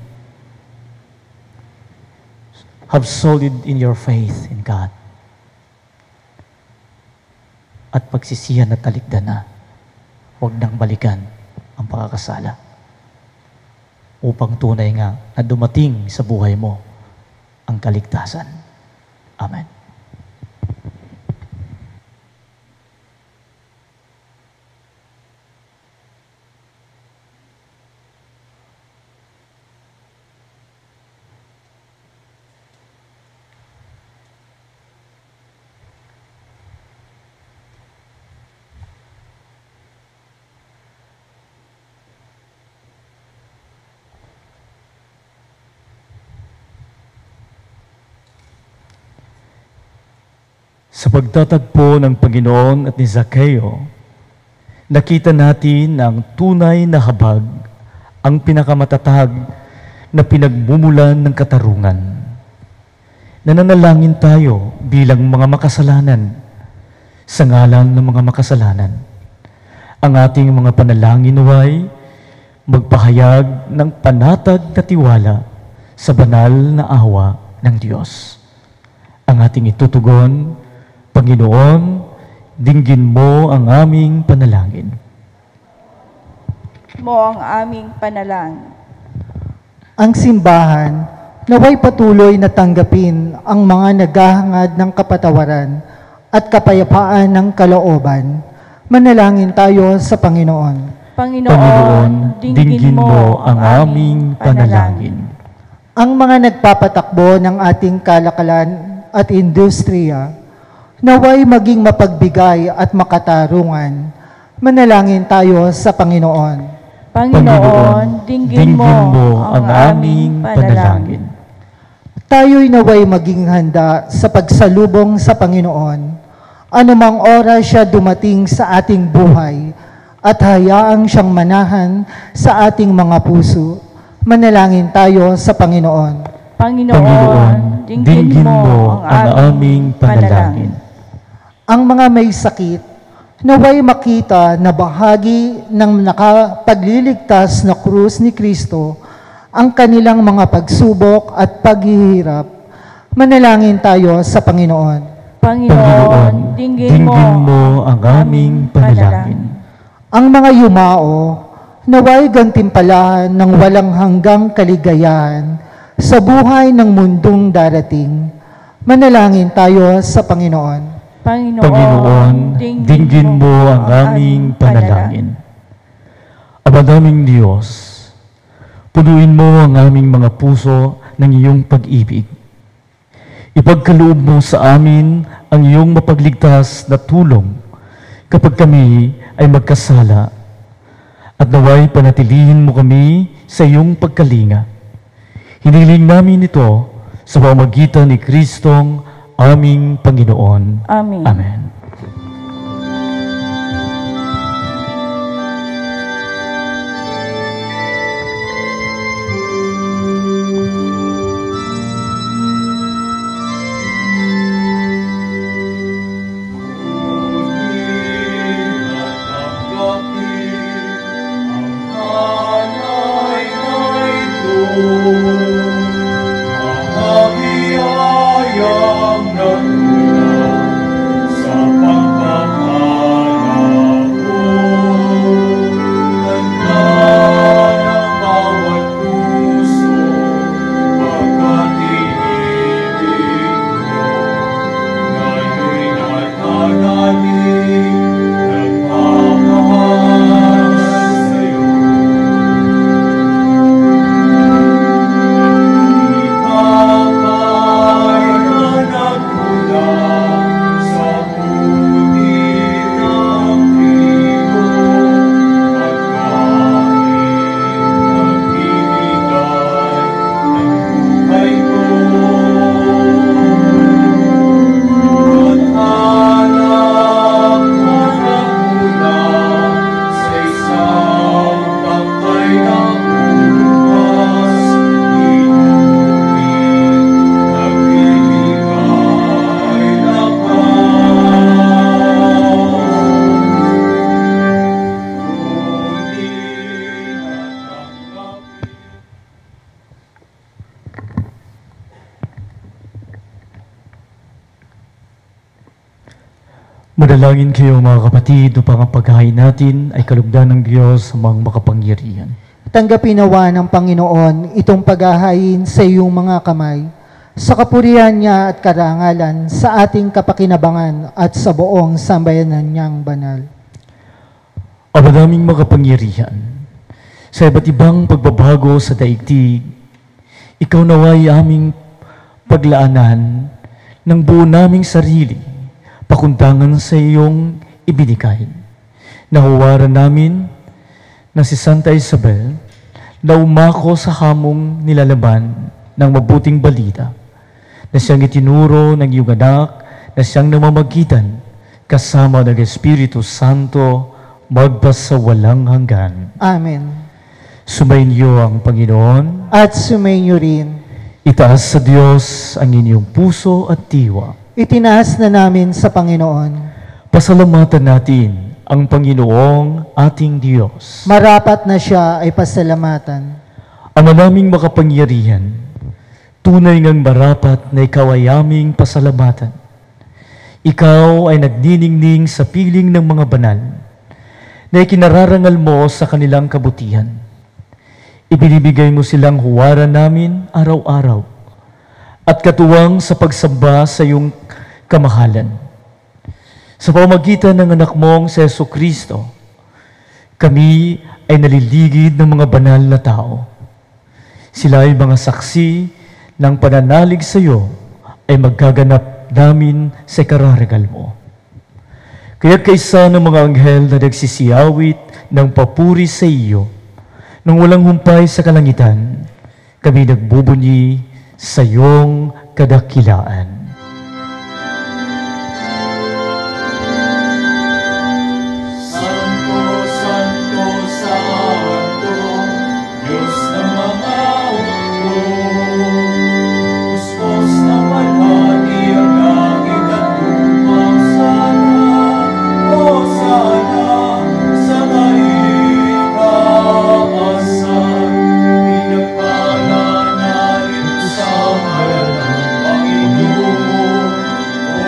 Have solid in your faith in God. At pagsisihan at talikdan na, huwag nang balikan ang pagkakasala. Upang tunay nga na dumating sa buhay mo ang kaligtasan. Amen. Sa pagtatagpo ng Panginoon at ni Zacchaeus, nakita natin ang tunay na habag, ang pinakamatatag na pinagmumulan ng katarungan. Nananalangin tayo bilang mga makasalanan sa ngalan ng mga makasalanan. Ang ating mga panalangin naway magpahayag ng panatag na tiwala sa banal na awa ng Diyos. Ang ating itutugon, Panginoon, dinggin mo ang aming panalangin. Mo ang aming panalangin. Ang simbahan naway patuloy na tanggapin ang mga naghahangad ng kapatawaran at kapayapaan ng kalooban. Manalangin tayo sa Panginoon. Panginoon, dinggin mo ang aming panalangin. Ang mga nagpapatakbo ng ating kalakalan at industriya, naway maging mapagbigay at makatarungan. Manalangin tayo sa Panginoon. Panginoon, dinggin mo ang aming panalangin. Tayo'y naway maging handa sa pagsalubong sa Panginoon, anumang oras siya dumating sa ating buhay, at hayaang siyang manahan sa ating mga puso. Manalangin tayo sa Panginoon. Panginoon, dinggin mo ang aming panalangin. Ang mga may sakit, naway makita na bahagi ng nakapagliligtas na krus ni Kristo ang kanilang mga pagsubok at paghihirap. Manalangin tayo sa Panginoon. Panginoon, dinggin mo ang aming panalangin. Ang mga yumao, naway gantimpalahan ng walang hanggang kaligayahan sa buhay ng mundong darating. Manalangin tayo sa Panginoon. Panginoon, dinggin mo ang aming panalangin. Ama naming Diyos, punuin mo ang aming mga puso ng iyong pag-ibig. Ipagkaloob mo sa amin ang iyong mapagligtas na tulong kapag kami ay magkasala, at naway panatilihin mo kami sa iyong pagkalinga. Hiniling namin ito sa pamamagitan ni Kristong aming Panginoon. Amen. Amen. Manalangin kayo mga kapatid upang ang paghahain natin ay kalugdan ng Diyos amang makapangyarihan. Tanggapin nawa ng Panginoon itong paghahain sa iyong mga kamay, sa kapurihan niya at karangalan, sa ating kapakinabangan at sa buong sambayanan niyang banal. Ama naming makapangyarihan, sa iba't ibang pagbabago sa daigdig, ikaw naway aming paglaanan ng buo naming sarili, pakundangan sa iyong ibinigay. Nahuwaran namin na si Santa Isabel na umako sa hamong nilalaban ng mabuting balita, na siyang itinuro ng iyong anak, na siyang namamagitan kasama ng Espiritu Santo magpasawalang hanggan. Amen. Sumainyo ang Panginoon. At sumainyo rin. Itaas sa Diyos ang inyong puso at diwa. Itinaas na namin sa Panginoon. Pasalamatan natin ang Panginoong ating Diyos. Marapat na siya ay pasalamatan. Ama naming makapangyarihan, tunay ngang marapat na ikaw ay aming pasalamatan. Ikaw ay nagniningning sa piling ng mga banal, na ikinararangal mo sa kanilang kabutihan. Ibinibigay mo silang huwaran namin araw-araw, at katuwang sa pagsamba sa iyong kamahalan. Sa pamamagitan ng anak mong si Jesucristo, kami ay naliligid ng mga banal na tao. Sila ay mga saksi ng pananalig sa iyo ay maggaganap namin sa kararagal mo. Kaya kaysa ng mga anghel na nagsisiyawit ng papuri sa iyo, Nang walang humpay sa kalangitan, kami nagbubunyi sa iyong kadakilaan. Santo, Santo, Santo, Diyos ng mga hukbo. Puspos ng walhati ang langit at lumang sana. O sana, sa kaitaasan, pinagpala natin sa ngalan ng Panginoon.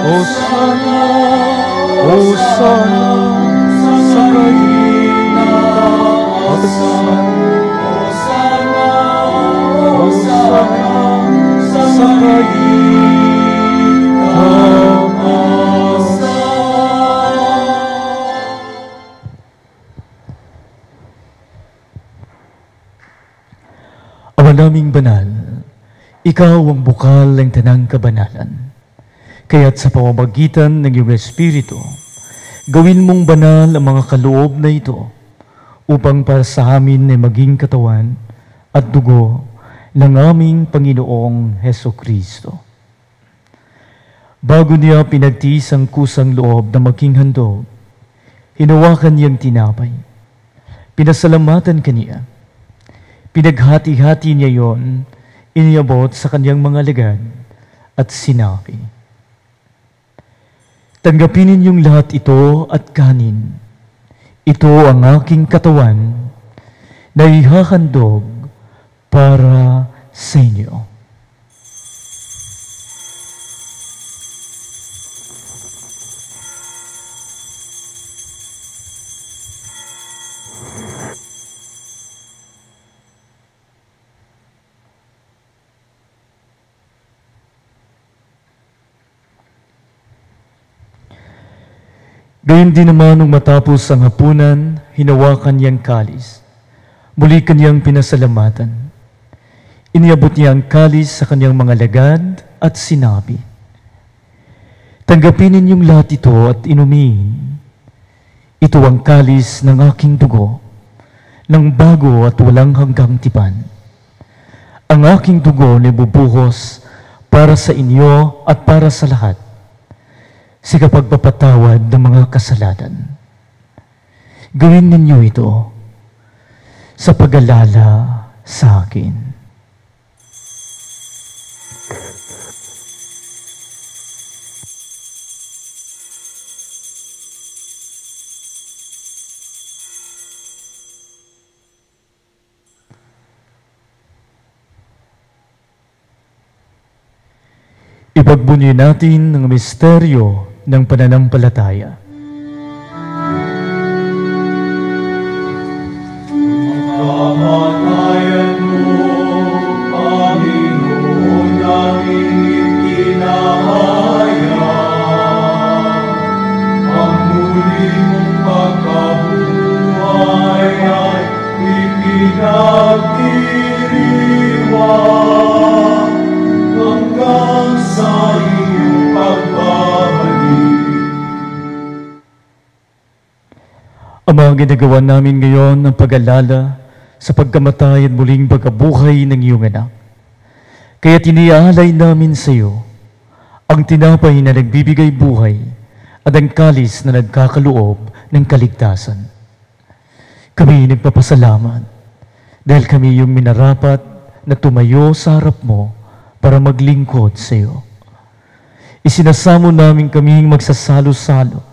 O sana, O sana, sa kaitaasan, o sana, sa kaitaasan. Ama naming banal, ikaw ang bukal ng tanang kabanalan. Kaya't sa pamamagitan ng iyong Espiritu, gawin mong banal ang mga kaloob na ito upang para sa amin ay maging katawan at dugo ng aming Panginoong Heso Kristo. Bago niya pinagtiis ang kusang loob na maging handog, hinawakan niyang tinapay. Pinasalamatan kaniya. Pinaghati-hati niya yon, iniabot sa kanyang mga alagad at sinabi, "Tanggapin ninyong lahat ito at kanin. Ito ang aking katawan na ihahandog para sa inyo." Gayun din naman nung matapos ang hapunan, hinawakan niyang kalis. Muli kanyang pinasalamatan. Iniabot niya ang kalis sa kanyang mga lagad at sinabi, "Tanggapin ninyong lahat ito at inumin. Ito ang kalis ng aking dugo, ng bago at walang hanggang tipan. Ang aking dugo na bubuhos para sa inyo at para sa lahat, sa kapagpapatawad ng mga kasalanan. Gawin ninyo ito sa pag-alala sa akin." Ipagbunyi natin ang misteryo ng pananampalataya. Kamatayan mo, Panginoon, aming itinahaya. Ang muli mong pagkabuhay ay ipinagdiriwang hanggang sa iyong pagbabalik. Ama, ginagawa namin ngayon ang pag-alala sa pagkamatay at muling pagkabuhay ng iyong anak. Kaya tiniaalay namin sa iyo ang tinapay na nagbibigay buhay at ang kalis na nagkakaloob ng kaligtasan. Kami nagpapasalamat dahil kami yung minarapat na tumayo sa harap mo para maglingkod sa iyo. Isinasamo namin kaming magsasalo-salo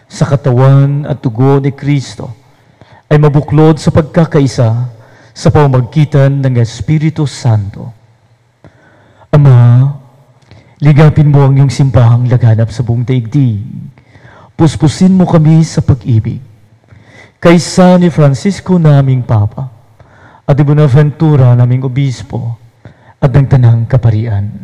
sa katawan at dugo ni Kristo ay mabuklod sa pagkakaisa sa pamamagitan ng Espiritu Santo. Ama, ligapin mo ang iyong simpahang laganap sa buong daigdig. Puspusin mo kami sa pag-ibig. Kaysa ni Francisco naming Papa at ni Bonaventura naming Obispo at ng Tanang Kaparian.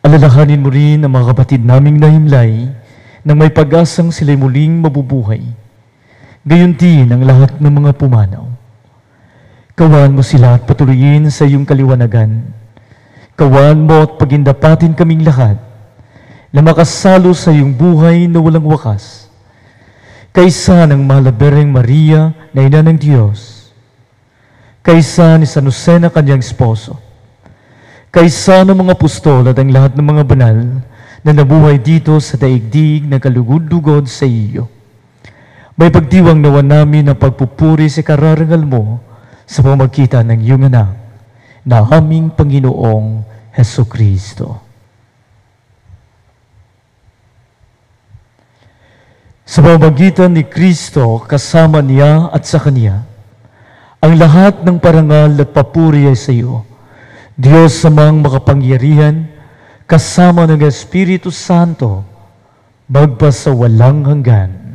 Alalahanin mo rin ang mga kapatid naming nahimlay nang may pag-asang sila'y muling mabubuhay. Gayon din ang lahat ng mga pumanaw. Kawan mo sila at patuloyin sa iyong kaliwanagan. Kawan mo at pagindapatin kaming lahat na makasalo sa iyong buhay na walang wakas. Kaysa ng Mahal na Birheng Maria na Ina ng Diyos, kaysa ni San Jose na kanyang esposo, kaysa ng mga apostol at ang lahat ng mga banal na nabuhay dito sa daigdig na kalugod-lugod sa iyo. May pagdiwang nawa namin ang pagpupuri sa kararangal mo sa pamamagitan ng iyong anak na aming Panginoong Hesukristo. Sa pamamagitan ni Kristo, kasama niya at sa Kanya, ang lahat ng parangal at papuri ay sa iyo, Diyos Amang makapangyarihan, kasama ng Espiritu Santo, magpas sa walang hanggan.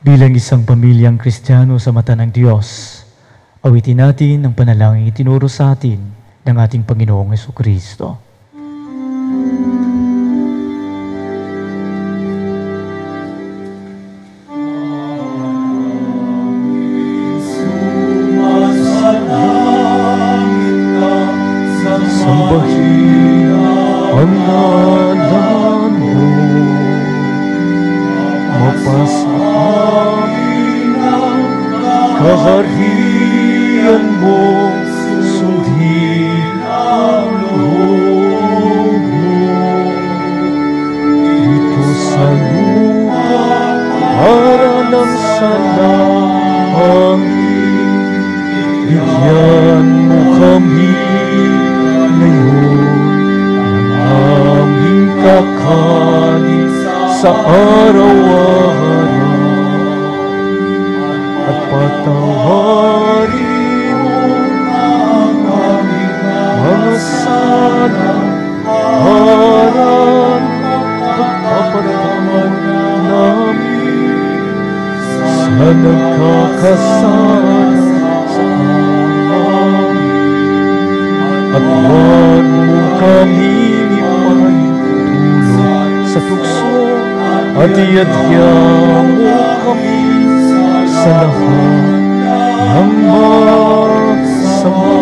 Bilang isang pamilyang Kristiyano sa mata ng Diyos, awitin natin ang panalangin itinuro sa atin ng ating Panginoong Hesukristo. Sambahin ang ngalan mo, mapasaamin ang kaharian mo, sundin ang loob mo. Dito sa lupa, para ng salangin, bigyan mo kami ngayon ng aming kakanin sa araw-araw, at patawarin mo ang aming mga sala, harang pagpapatawad namin sa nagkakasala sa amin, at huwag mo kaming ipahintulot sa tukso, at iadya mo kami sa lahat ng masama.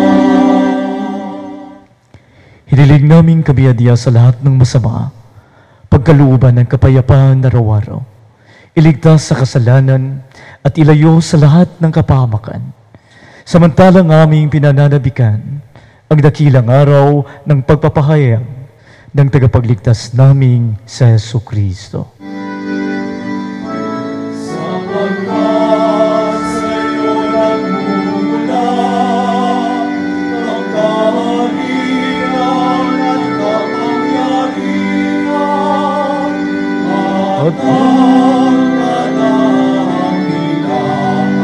Hinilig naming kabiadya sa lahat ng masama, pagkalooban ng kapayapaan araw-araw, iligtas sa kasalanan at ilayo sa lahat ng kapahamakan. Samantalang aming pinananabikan ang dakilang araw ng pagpapahayag ng tagapagligtas naming sa Hesukristo. Sapagkat sa'yo nagmumula ang kaharian at kapangyarihan at ang kadakilaan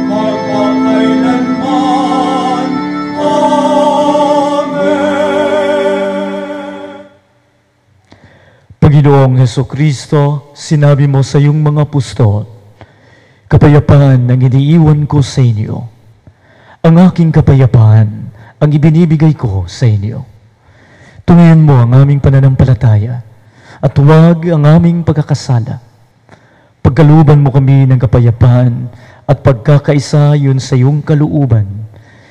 magpakailanman. Panginoong Hesukristo, sinabi mo sa iyong mga apostol, kapayapaan ang iniiwan ko sa inyo. Ang aking kapayapaan ang ibinibigay ko sa inyo. Tungayan mo ang aming pananampalataya at huwag ang aming pagkakasala. Pagkalooban mo kami ng kapayapaan at pagkakaisa yun sa iyong kalooban,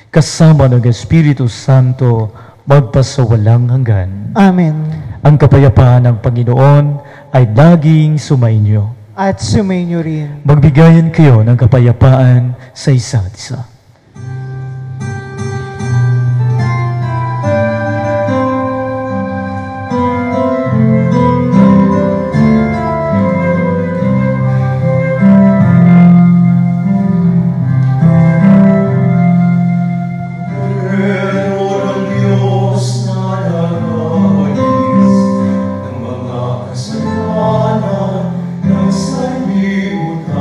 kasama ng Espiritu Santo, magpasawalang hanggan. Amen. Ang kapayapaan ng Panginoon ay laging sumainyo. At sumainyo rin. Magbigayan kayo ng kapayapaan sa isa't isa. Ng sanlibutan,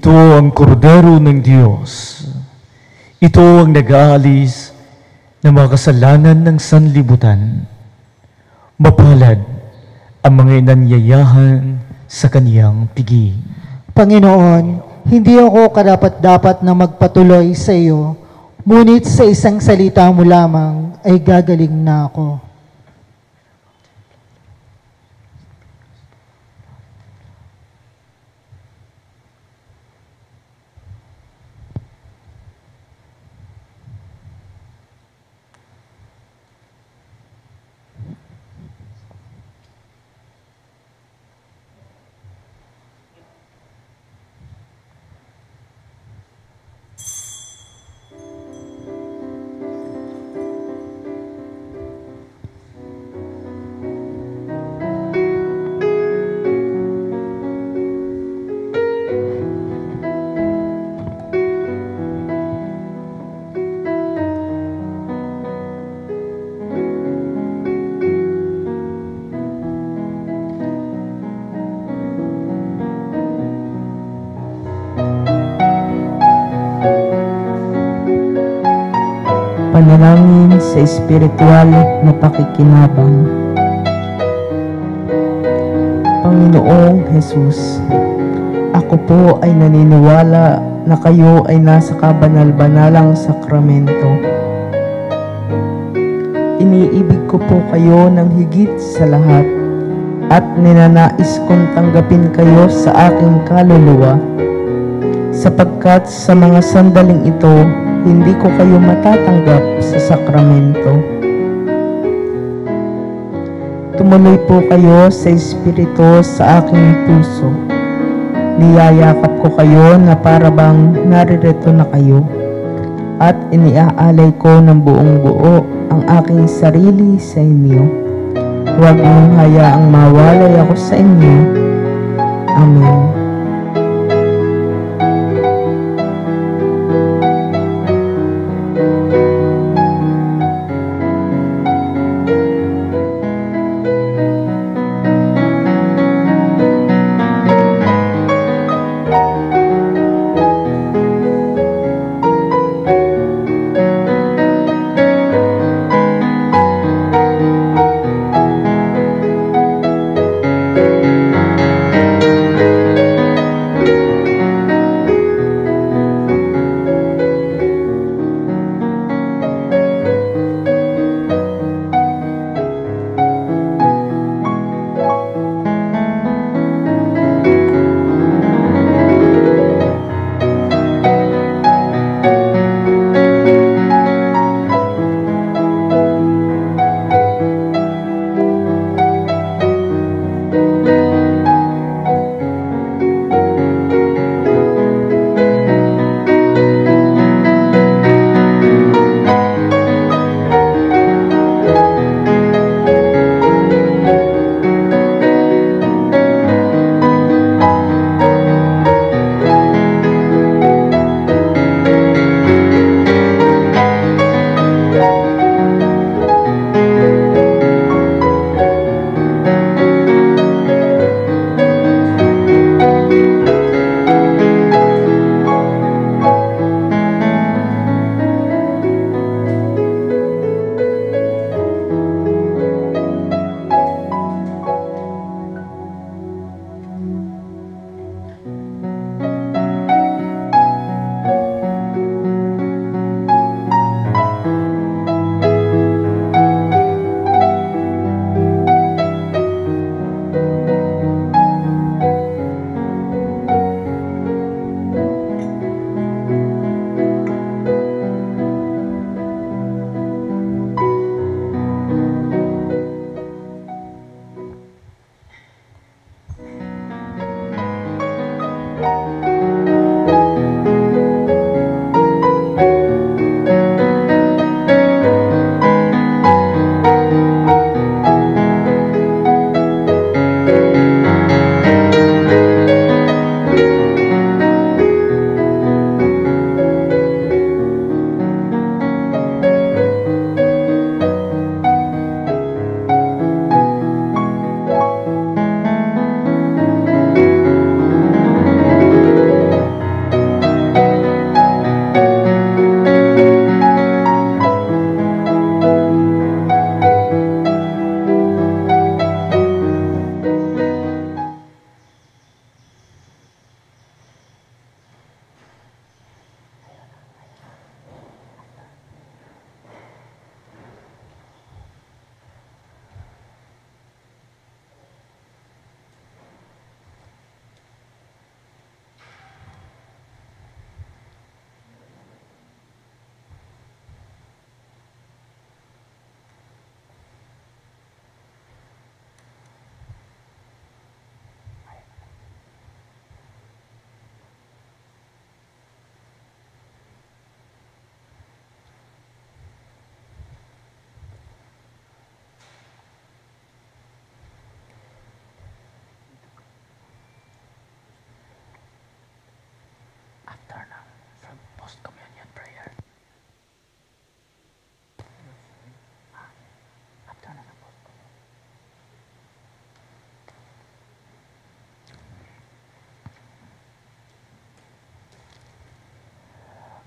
Ito ang kordero ng Diyos. Ito ang nag-aalis ng mga kasalanan ng sanlibutan. Mapalad ang mga inanyayahan sa kaniyang piging. Panginoon, hindi ako karapat-dapat na magpatuloy sa iyo, ngunit sa isang salita mo lamang ay gagaling na ako. Panalangin sa espiritual na pakikinabang. Panginoong Jesus, ako po ay naniniwala na kayo ay nasa kabanal-banalang sakramento. Iniibig ko po kayo ng higit sa lahat at ninanais kong tanggapin kayo sa aking kaluluwa, sapagkat sa mga sandaling ito, hindi ko kayo matatanggap sa sakramento. Tumuloy po kayo sa Espiritu sa aking puso. Niyayakap ko kayo na para bang naririto na kayo. At iniaalay ko ng buong buo ang aking sarili sa inyo. Huwag mong hayaang mawalay ako sa inyo. Amen.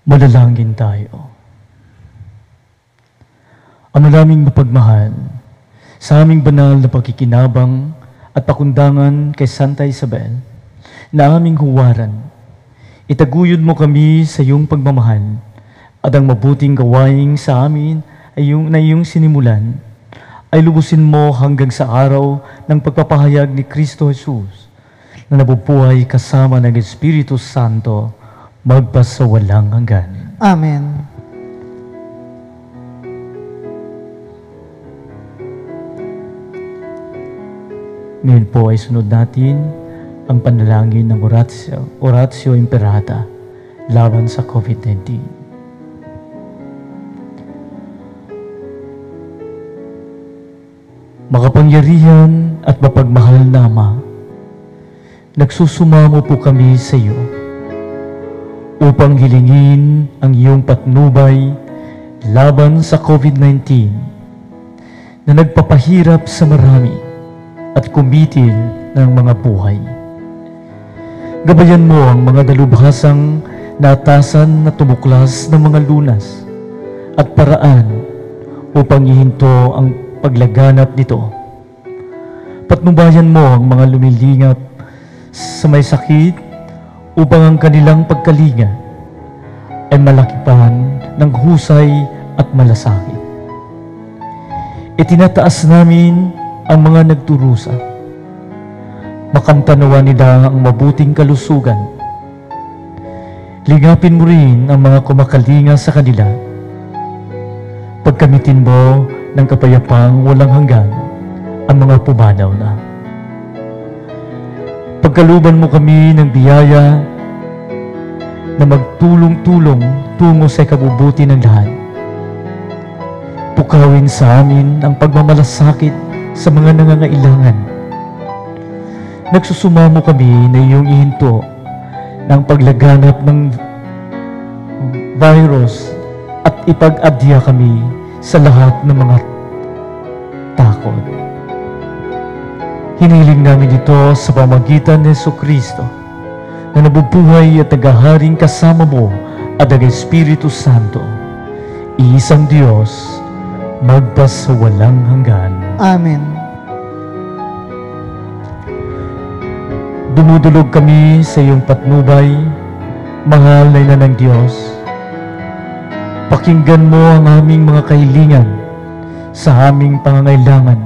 Manalangin tayo. Ama naming mapagmahal, sa aming banal na pagkikinabang at pakundangan kay Santa Isabel, na aming huwaran, itaguyod mo kami sa iyong pagmamahal at ang mabuting gawain sa amin ay iyong sinimulan, ay lubusin mo hanggang sa araw ng pagpapahayag ni Kristo Jesus, na nabubuhay kasama ng Espiritu Santo, magpasawalang hanggan. Amen. Ngayon po ay sunod natin ang panalangin ng Oratio Imperata laban sa COVID-19. Makapangyarihan at mapagmahal na Ama, nagsusumamo po kami sa iyo upang hilingin ang iyong patnubay laban sa COVID-19 na nagpapahirap sa marami at kumitil ng mga buhay. Gabayan mo ang mga dalubhasang naatasan na tumuklas ng mga lunas at paraan upang ihinto ang paglaganap nito. Patnubayan mo ang mga lumilingap sa may sakit upang ang kanilang pagkalinga ay malakipan ng husay at malasakit. Itinataas namin ang mga nagturusa. Makamtanawa nila ang mabuting kalusugan. Ligapin mo rin ang mga kumakalinga sa kanila. Pagkamitin mo ng kapayapang walang hanggan ang mga pumanaw na. Pagkaluban mo kami ng biyaya na magtulong-tulong tungo sa ikabubuti ng lahat. Pukawin sa amin ang pagmamalasakit sa mga nangangailangan. Nagsusumamo kami na iyong ihinto ng paglaganap ng virus at ipag-adya kami sa lahat ng mga takot. Hiniling namin ito sa pamagitan ni Jesucristo na nabubuhay at naghaharing kasama mo at ang Espiritu Santo, iisang Diyos, magpasawalang hanggan. Amen. Dumudulog kami sa iyong patnubay, mahal na Ina ng Diyos. Pakinggan mo ang aming mga kahilingan sa aming pangangailangan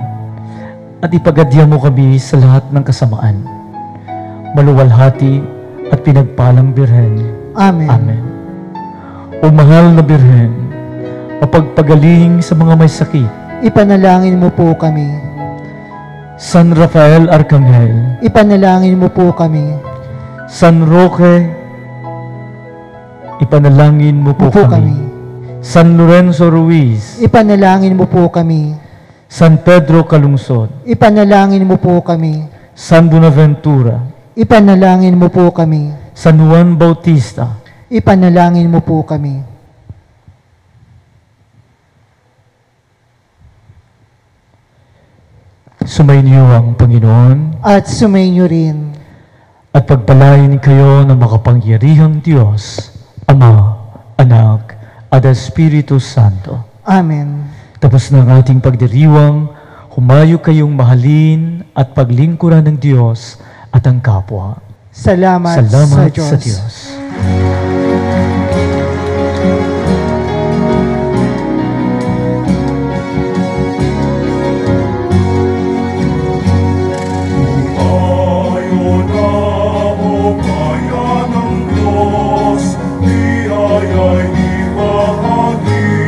at ipagadya mo kami sa lahat ng kasamaan. Maluwalhati at pinagpalang Birhen. Amen. Amen. O mahal na Birhen, mapagpagaling sa mga may sakit, Ipanalangin mo po kami. San Rafael Arcangel, Ipanalangin mo po kami. San Roque, ipanalangin mo po kami. San Lorenzo Ruiz, Ipanalangin mo po kami. San Pedro Calungsod, Ipanalangin mo po kami. San Buenaventura, Ipanalangin mo po kami. San Juan Bautista, Ipanalangin mo po kami. sumainyo ang Panginoon At sumainyo rin. at pagpalain kayo ng makapangyarihang Diyos, Ama, Anak, at Espiritu Santo. Amen. Tapos ng ating pagdiriwang, humayo kayong mahalin at paglingkuran ng Diyos at ang kapwa. Salamat Salamat sa sa Diyos. Diyos. Tayo na o kaya ng Diyos, biyaya'y ibahaging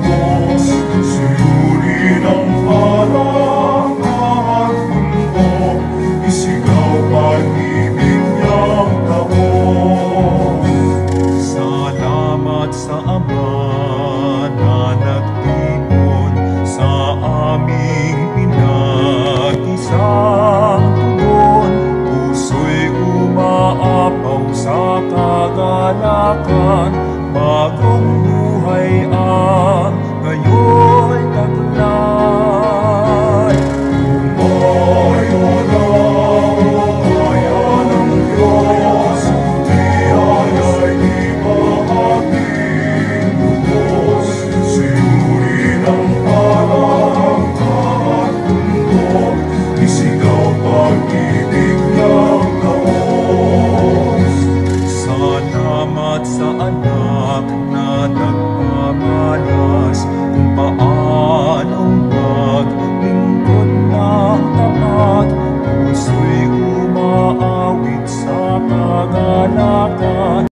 Diyos. Suyurin ang harang at mundo, isigaw pag-ibig niyang taon. Salamat sa Ama na nagtipon sa aming pinag-isang tugon. Puso'y umaapaw sa kagalakan, bagong buhay ang ngayon'y taglay. Tumayo na o kaya ng Diyos, biyaya'y ibahagi Salamat sa anak na nagmamalas kung paanong maglingkod ng tapat. Puso'y umaawit sa kagalakan.